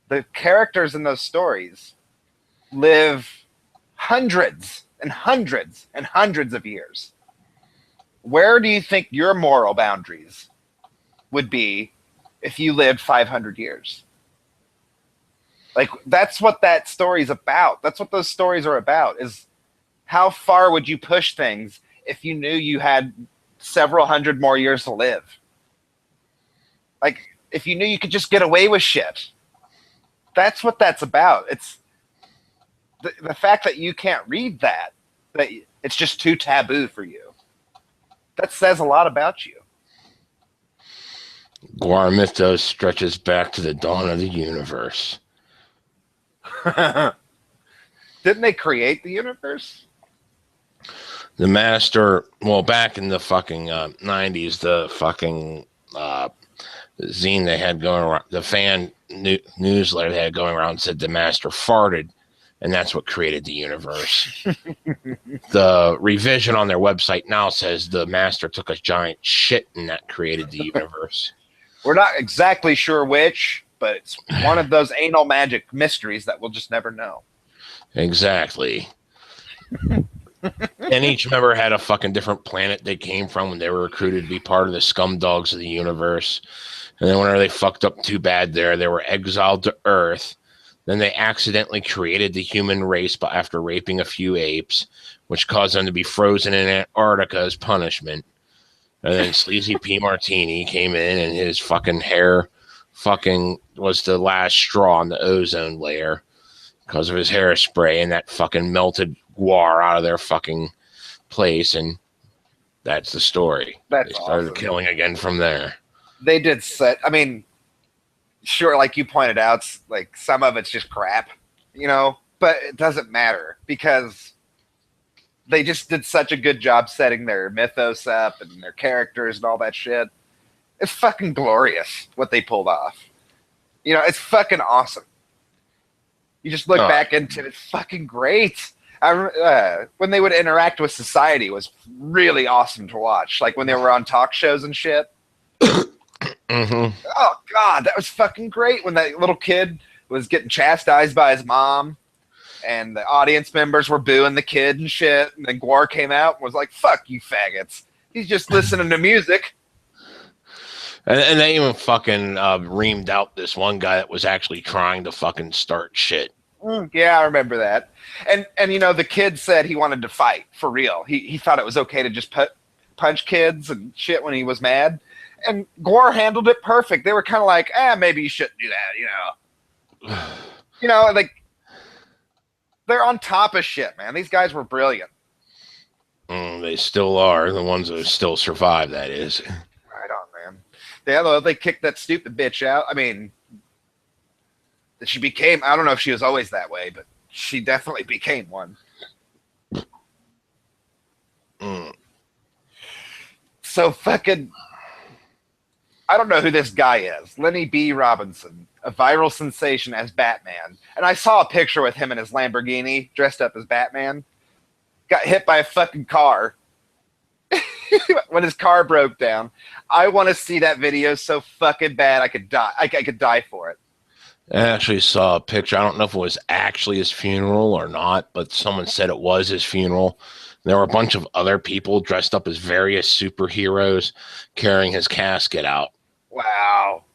The characters in those stories live hundreds and hundreds and hundreds of years. Where do you think your moral boundaries would be if you lived 500 years? Like, that's what that story's about. That's what those stories are about, is how far would you push things if you knew you had several hundred more years to live? Like, if you knew you could just get away with shit. That's what that's about. It's the fact that you can't read that it's just too taboo for you. That says a lot about you. Gwar mythos stretches back to the dawn of the universe. Didn't they create the universe? The master, well, back in the fucking 90s, the fucking zine they had going around, the fan newsletter they had going around said the master farted, and that's what created the universe. The revision on their website now says the master took a giant shit and that created the universe. We're not exactly sure which, but it's one of those anal magic mysteries that we'll just never know. Exactly. And each member had a fucking different planet they came from when they were recruited to be part of the scum dogs of the universe. And then whenever they fucked up too bad there, they were exiled to Earth. Then they accidentally created the human race after raping a few apes, which caused them to be frozen in Antarctica as punishment. And then Sleazy P. Martini came in and his fucking hair fucking was the last straw on the ozone layer because of his hairspray, and that fucking melted Gwar out of their fucking place, and that's the story. That's they started awesome. Killing again from there. They did set. I mean, sure, like you pointed out, like some of it's just crap, you know, but it doesn't matter because they just did such a good job setting their mythos up and their characters and all that shit. It's fucking glorious what they pulled off. You know, it's fucking awesome. You just look back into it, it's fucking great. When they would interact with society was really awesome to watch. Like when they were on talk shows and shit. Mm-hmm. Oh, God, that was fucking great when that little kid was getting chastised by his mom and the audience members were booing the kid and shit. And then Gwar came out and was like, fuck you faggots. He's just listening to music. And they even fucking reamed out this one guy that was actually trying to fucking start shit. Yeah, I remember that. And you know, the kid said he wanted to fight for real. He thought it was okay to just punch kids and shit when he was mad. And Gwar handled it perfect. They were kind of like, maybe you shouldn't do that, you know. You know, like, they're on top of shit, man. These guys were brilliant. They still are. The ones that still survive, that is. Right on, man. Yeah, they kicked that stupid bitch out. I mean, she became, I don't know if she was always that way, but she definitely became one. So fucking, I don't know who this guy is. Lenny B. Robinson, a viral sensation as Batman. And I saw a picture with him in his Lamborghini, dressed up as Batman. Got hit by a fucking car when his car broke down. I want to see that video so fucking bad I could die. I could die for it. I actually saw a picture. I don't know if it was actually his funeral or not, but someone said it was his funeral. There were a bunch of other people dressed up as various superheroes carrying his casket out. Wow.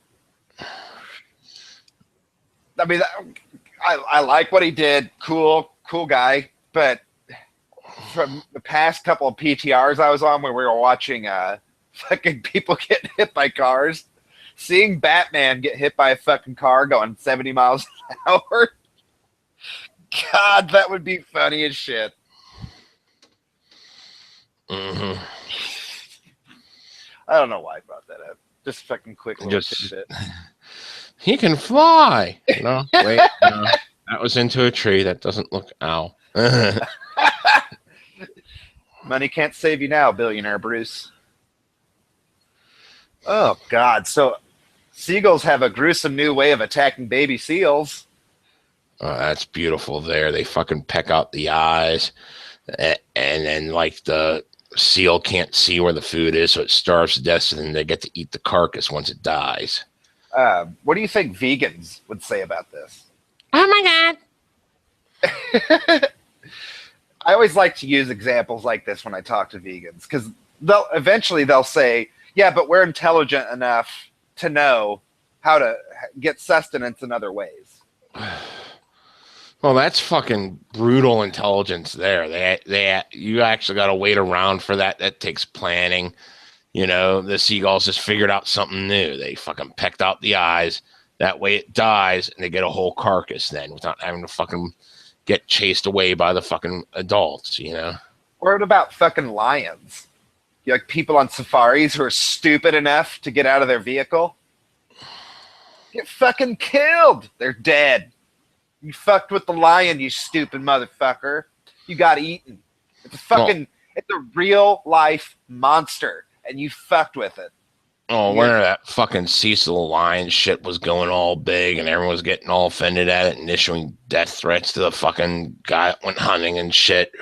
I mean, I like what he did. Cool guy. But from the past couple of PTRs I was on where we were watching fucking people get hit by cars, seeing Batman get hit by a fucking car going 70 miles an hour, God, that would be funny as shit. Mm-hmm. I don't know why I brought that up. Just fucking quick little tidbit. He can fly. No, wait, no. That was into a tree. That doesn't look. Ow. Money can't save you now, billionaire Bruce. Oh, God. So seagulls have a gruesome new way of attacking baby seals. Oh, that's beautiful there. They fucking peck out the eyes. And then, like, the seal can't see where the food is, so it starves to death, and then they get to eat the carcass once it dies. What do you think vegans would say about this? Oh, my God. I always like to use examples like this when I talk to vegans, because they'll say, yeah, but we're intelligent enough to know how to get sustenance in other ways. Well, that's fucking brutal intelligence there. You actually got to wait around for that. That takes planning. You know, the seagulls just figured out something new. They fucking pecked out the eyes. That way it dies, and they get a whole carcass then without having to fucking get chased away by the fucking adults, you know? What about fucking lions? Like people on safaris who are stupid enough to get out of their vehicle? Get fucking killed. They're dead. You fucked with the lion, you stupid motherfucker. You got eaten. It's a fucking, it's a real life monster, and you fucked with it. Oh, where that fucking Cecil Lion shit was going all big, and everyone was getting all offended at it and issuing death threats to the fucking guy that went hunting and shit.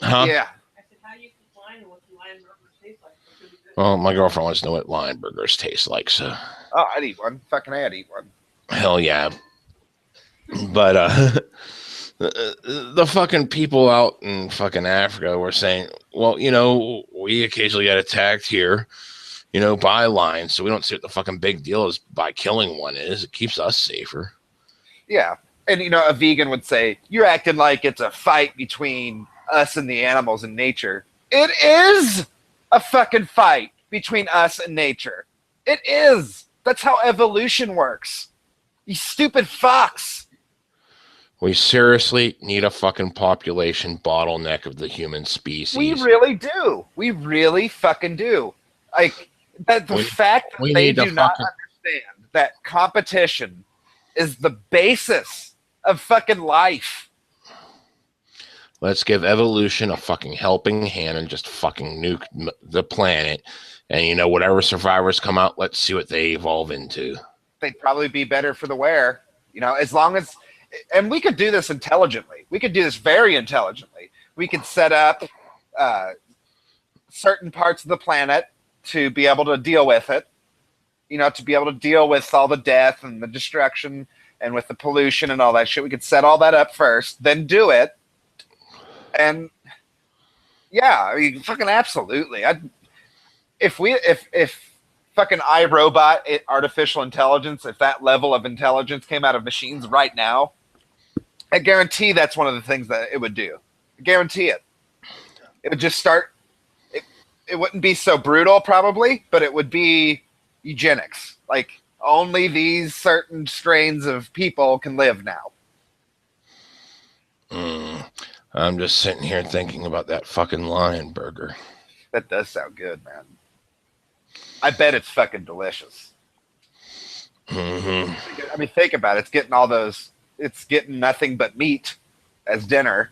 Huh? Yeah. I said, how do you cook lion and what do lion burgers taste like? Well, my girlfriend wants to know what lion burgers taste like, so. Oh, I'd eat one. Fucking I'd eat one. Hell yeah. But the fucking people out in fucking Africa were saying, well, you know, we occasionally get attacked here, you know, by lions, so we don't see what the fucking big deal is by killing one is. It keeps us safer. Yeah. And, you know, a vegan would say, you're acting like it's a fight between us and the animals in nature. It is a fucking fight between us and nature. It is. That's how evolution works. You stupid fucks. We seriously need a fucking population bottleneck of the human species. We really do. We really fucking do. Like, the fact that they do not understand that competition is the basis of fucking life. Let's give evolution a fucking helping hand and just fucking nuke the planet. And, you know, whatever survivors come out, let's see what they evolve into. They'd probably be better for the wear. You know, as long as... And we could do this intelligently. We could do this very intelligently. We could set up certain parts of the planet to be able to deal with it. You know, to be able to deal with all the death and the destruction and with the pollution and all that shit. We could set all that up first, then do it. And yeah, I mean, fucking absolutely. If fucking iRobot, artificial intelligence, if that level of intelligence came out of machines right now, I guarantee that's one of the things that it would do. I guarantee it. It would just start. It wouldn't be so brutal, probably, but it would be eugenics. Like, only these certain strains of people can live now. I'm just sitting here thinking about that fucking lion burger. That does sound good, man. I bet it's fucking delicious. Mm-hmm. I mean, think about it. It's getting nothing but meat as dinner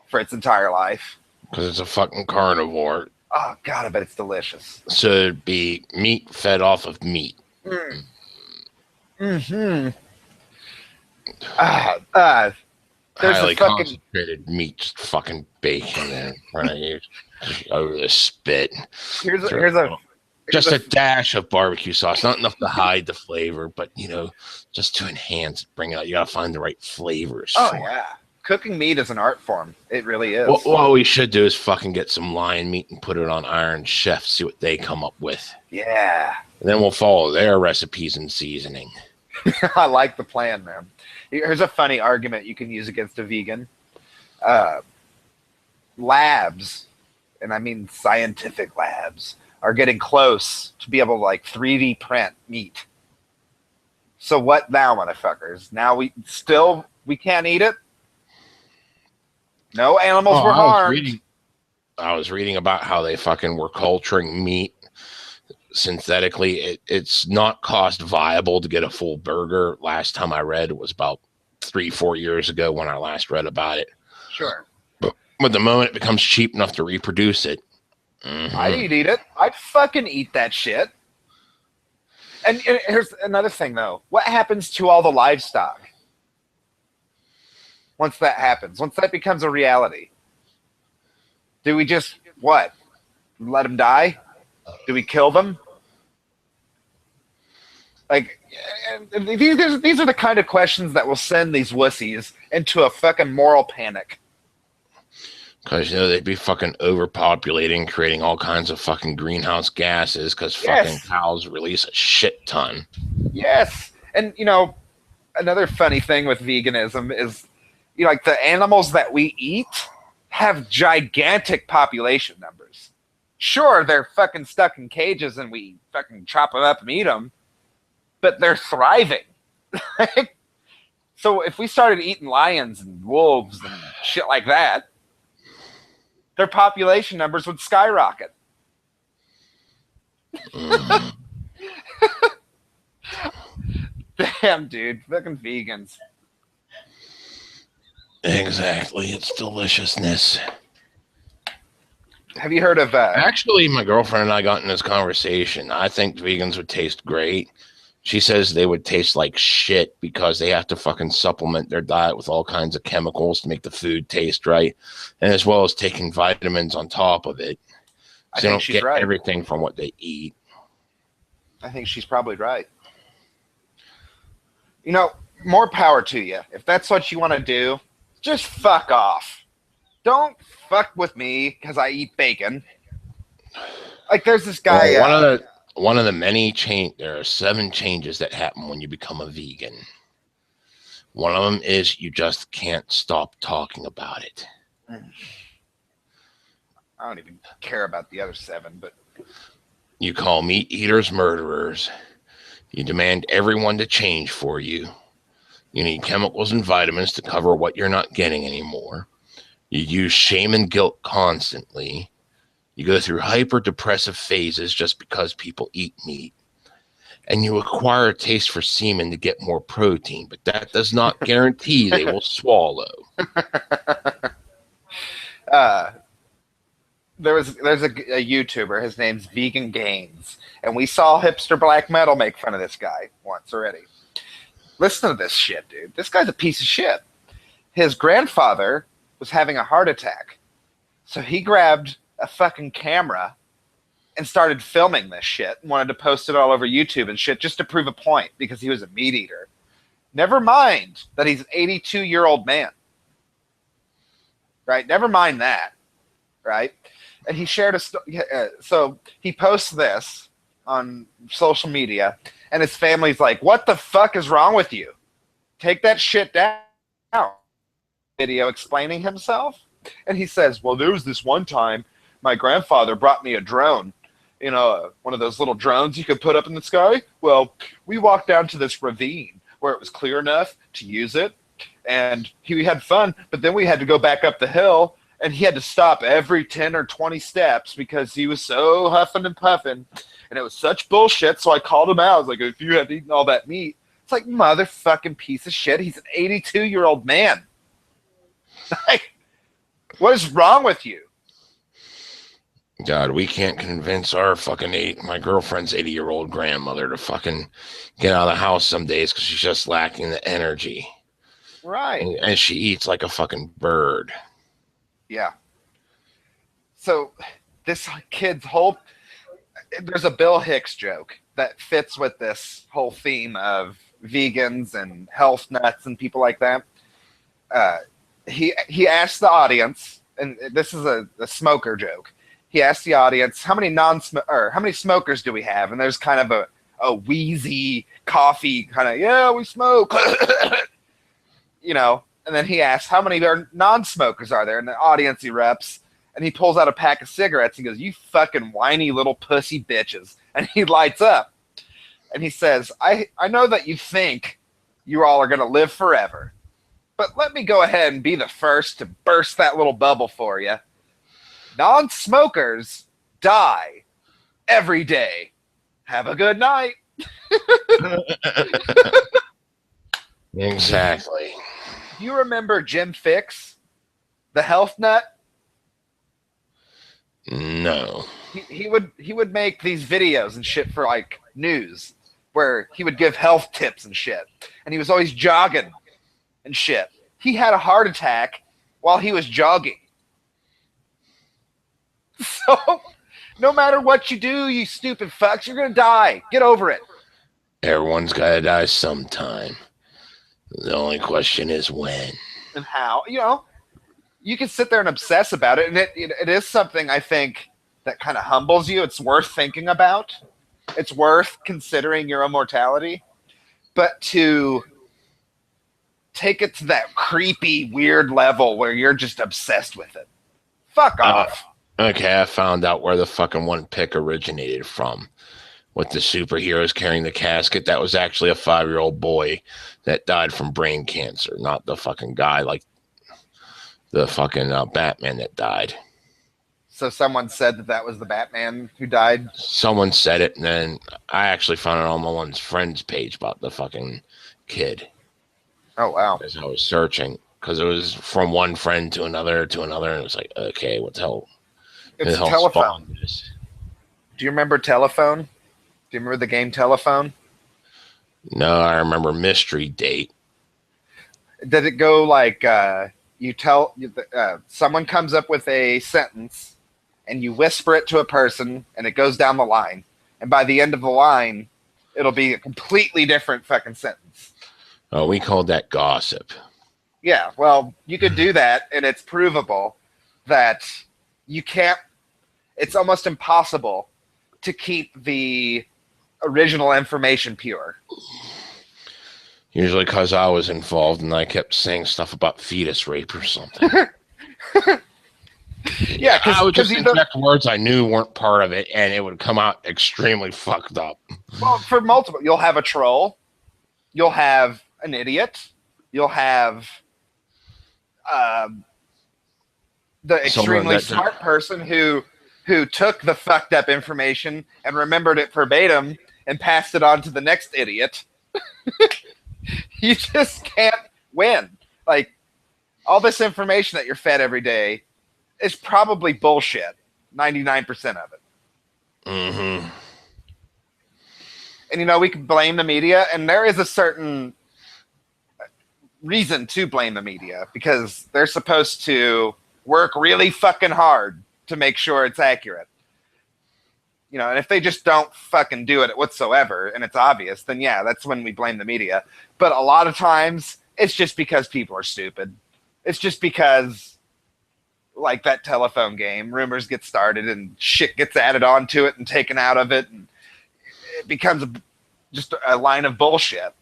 for its entire life. Because it's a fucking carnivore. Oh God, I bet it's delicious. So it'd be meat fed off of meat. Mm-hmm. There's a Highly fucking concentrated meat, just fucking bacon there in front of you, just over the spit. here's Just a a dash of barbecue sauce, not enough to hide the flavor, but just to enhance it, bring it out. You gotta find the right flavors. oh for it. yeah. Cooking meat is an art form. It really is. What we should do is fucking get some lion meat and put it on Iron Chef, see what they come up with. Yeah. And then we'll follow their recipes and seasoning. I like the plan, man. Here's a funny argument you can use against a vegan. Labs, and I mean scientific labs, are getting close to be able to like 3D print meat. So what now, motherfuckers? Now we can't eat it? No animals were harmed. I was reading about how they fucking were culturing meat synthetically. It's not cost viable to get a full burger. Last time I read, it was about 3-4 years ago when I last read about it. Sure. But the moment it becomes cheap enough to reproduce it, I'd eat it. I'd fucking eat that shit. And here's another thing, though. What happens to all the livestock once that happens? Once that becomes a reality? Do we just, what? Let them die? Do we kill them? Like, these are the kind of questions that will send these wussies into a fucking moral panic. Because, they'd be fucking overpopulating, creating all kinds of fucking greenhouse gases because fucking cows release a shit ton. Yes. And, another funny thing with veganism is, like the animals that we eat have gigantic population numbers. Sure, they're fucking stuck in cages and we fucking chop them up and eat them, but they're thriving. So if we started eating lions and wolves and shit like that, their population numbers would skyrocket. Damn, dude. Fucking vegans. Exactly. It's deliciousness. Have you heard of... Actually, my girlfriend and I got in this conversation. I think vegans would taste great. She says they would taste like shit because they have to fucking supplement their diet with all kinds of chemicals to make the food taste right, and as well as taking vitamins on top of it. So they don't get everything from what they eat. I think she's probably right. More power to you. If that's what you want to do, just fuck off. Don't fuck with me because I eat bacon. Like, there's this guy... One of the many there are 7 changes that happen when you become a vegan. One of them is you just can't stop talking about it. I don't even care about the other 7, but... You call meat eaters murderers. You demand everyone to change for you. You need chemicals and vitamins to cover what you're not getting anymore. You use shame and guilt constantly. You go through hyper-depressive phases just because people eat meat. And you acquire a taste for semen to get more protein, but that does not guarantee they will swallow. There's a YouTuber, his name's Vegan Gains, and we saw Hipster Black Metal make fun of this guy once already. Listen to this shit, dude. This guy's a piece of shit. His grandfather was having a heart attack, so he grabbed a fucking camera and started filming this shit and wanted to post it all over YouTube and shit just to prove a point because he was a meat eater. Never mind that he's an 82-year-old man. Right? Never mind that. Right? And he shared so he posts this on social media and his family's like, what the fuck is wrong with you? Take that shit down. Video explaining himself. And he says, well, there was this one time my grandfather brought me a drone, one of those little drones you could put up in the sky. Well, we walked down to this ravine where it was clear enough to use it, and we had fun, but then we had to go back up the hill, and he had to stop every 10 or 20 steps because he was so huffing and puffing, and it was such bullshit, so I called him out. I was like, if you had eaten all that meat, it's like, motherfucking piece of shit. He's an 82-year-old man. Like, what is wrong with you? God, we can't convince our my girlfriend's 80-year-old grandmother to fucking get out of the house some days because she's just lacking the energy. Right. And she eats like a fucking bird. Yeah. So this kid's whole there's a Bill Hicks joke that fits with this whole theme of vegans and health nuts and people like that. Uh, he asked the audience, and this is a smoker joke. He asked the audience, how many how many smokers do we have? And there's kind of a wheezy coffee kind of, yeah, we smoke, you know. And then he asked, how many non-smokers are there? And the audience erupts, and he pulls out a pack of cigarettes. And he goes, you fucking whiny little pussy bitches. And he lights up. And he says, I know that you think you all are going to live forever. But let me go ahead and be the first to burst that little bubble for you. Non-smokers die every day. Have a good night. Exactly. Do you remember Jim Fix, the health nut? No. He would make these videos and shit for like news where he would give health tips and shit. And he was always jogging and shit. He had a heart attack while he was jogging. So, no matter what you do, you stupid fucks, you're going to die. Get over it. Everyone's got to die sometime. The only question is when. And how. You know, you can sit there and obsess about it. And it is something, I think, that kind of humbles you. It's worth thinking about. It's worth considering your immortality. But to take it to that creepy, weird level where you're just obsessed with it. Fuck off. Okay, I found out where the fucking one pick originated from. With the superheroes carrying the casket, that was actually a 5-year-old boy that died from brain cancer, not the fucking guy like the fucking Batman that died. So someone said that was the Batman who died? Someone said it, and then I actually found it on my one's friend's page about the fucking kid. Oh, wow. As I was searching, because it was from one friend to another, and it was like, okay, what the hell? It's Telephone. Do you remember Telephone? Do you remember the game Telephone? No, I remember Mystery Date. Did it go like someone comes up with a sentence and you whisper it to a person and it goes down the line, and by the end of the line it'll be a completely different fucking sentence. Oh, we called that gossip. Yeah, well, you could do that, and it's provable that you can't. It's almost impossible to keep the original information pure. Usually because I was involved and I kept saying stuff about fetus rape or something. Yeah, I would just inject words I knew weren't part of it, and it would come out extremely fucked up. Well, for multiple, you'll have a troll, you'll have an idiot, you'll have the extremely smart person who took the fucked up information and remembered it verbatim and passed it on to the next idiot. You just can't win. Like, all this information that you're fed every day is probably bullshit. 99% of it. Mm-hmm. And, you know, we can blame the media, and there is a certain reason to blame the media because they're supposed to work really fucking hard to make sure it's accurate. You know, and if they just don't fucking do it whatsoever and it's obvious, then yeah, that's when we blame the media. But a lot of times it's just because people are stupid. It's just because, like that telephone game, rumors get started and shit gets added onto it and taken out of it, and it becomes just a line of bullshit.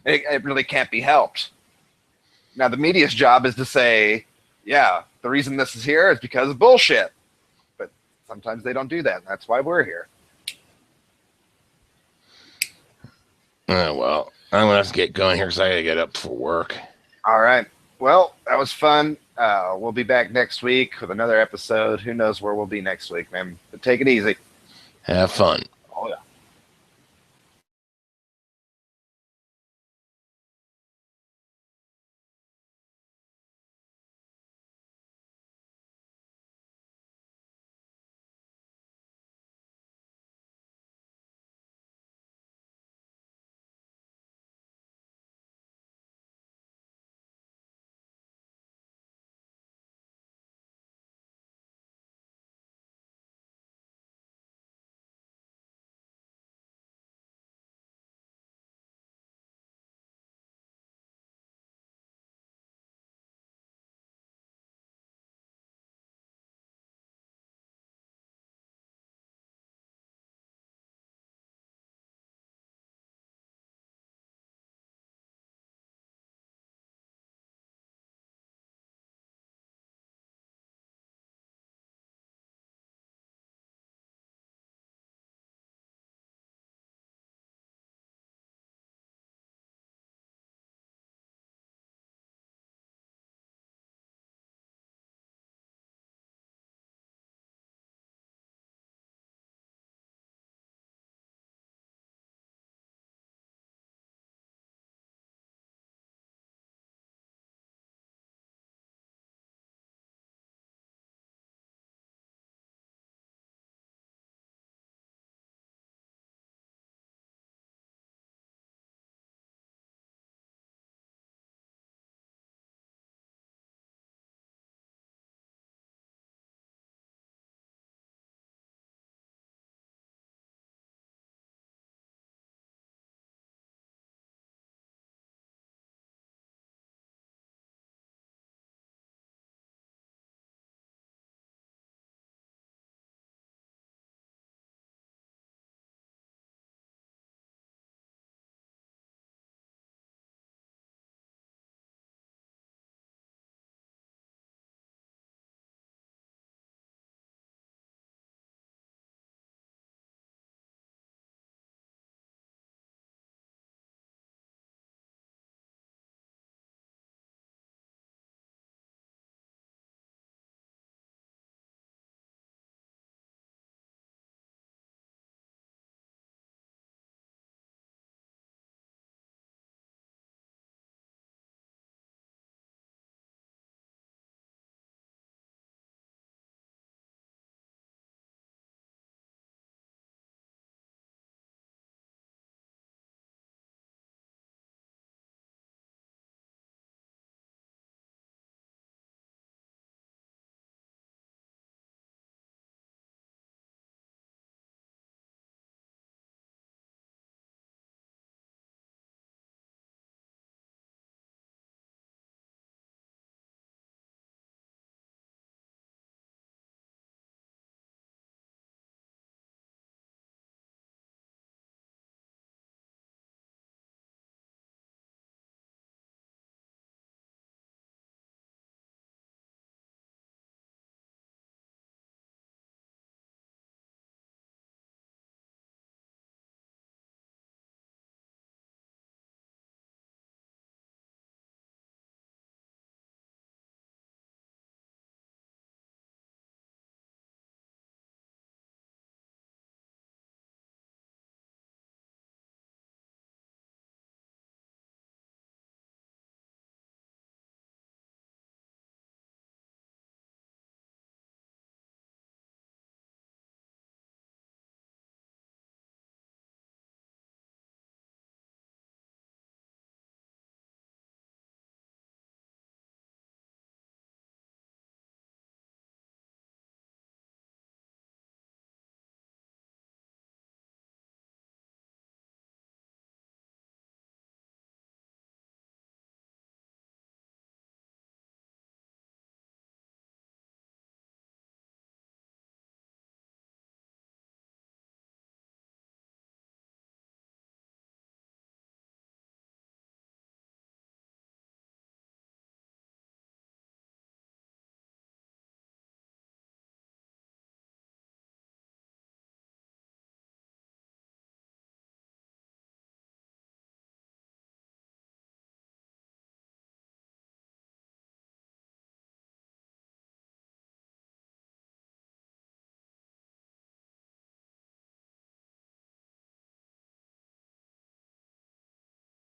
It really can't be helped. Now, the media's job is to say, yeah, the reason this is here is because of bullshit. But sometimes they don't do that, and that's why we're here. Well, I'm going to have to get going here because I got to get up for work. All right. Well, that was fun. We'll be back next week with another episode. Who knows where we'll be next week, man. But take it easy. Have fun.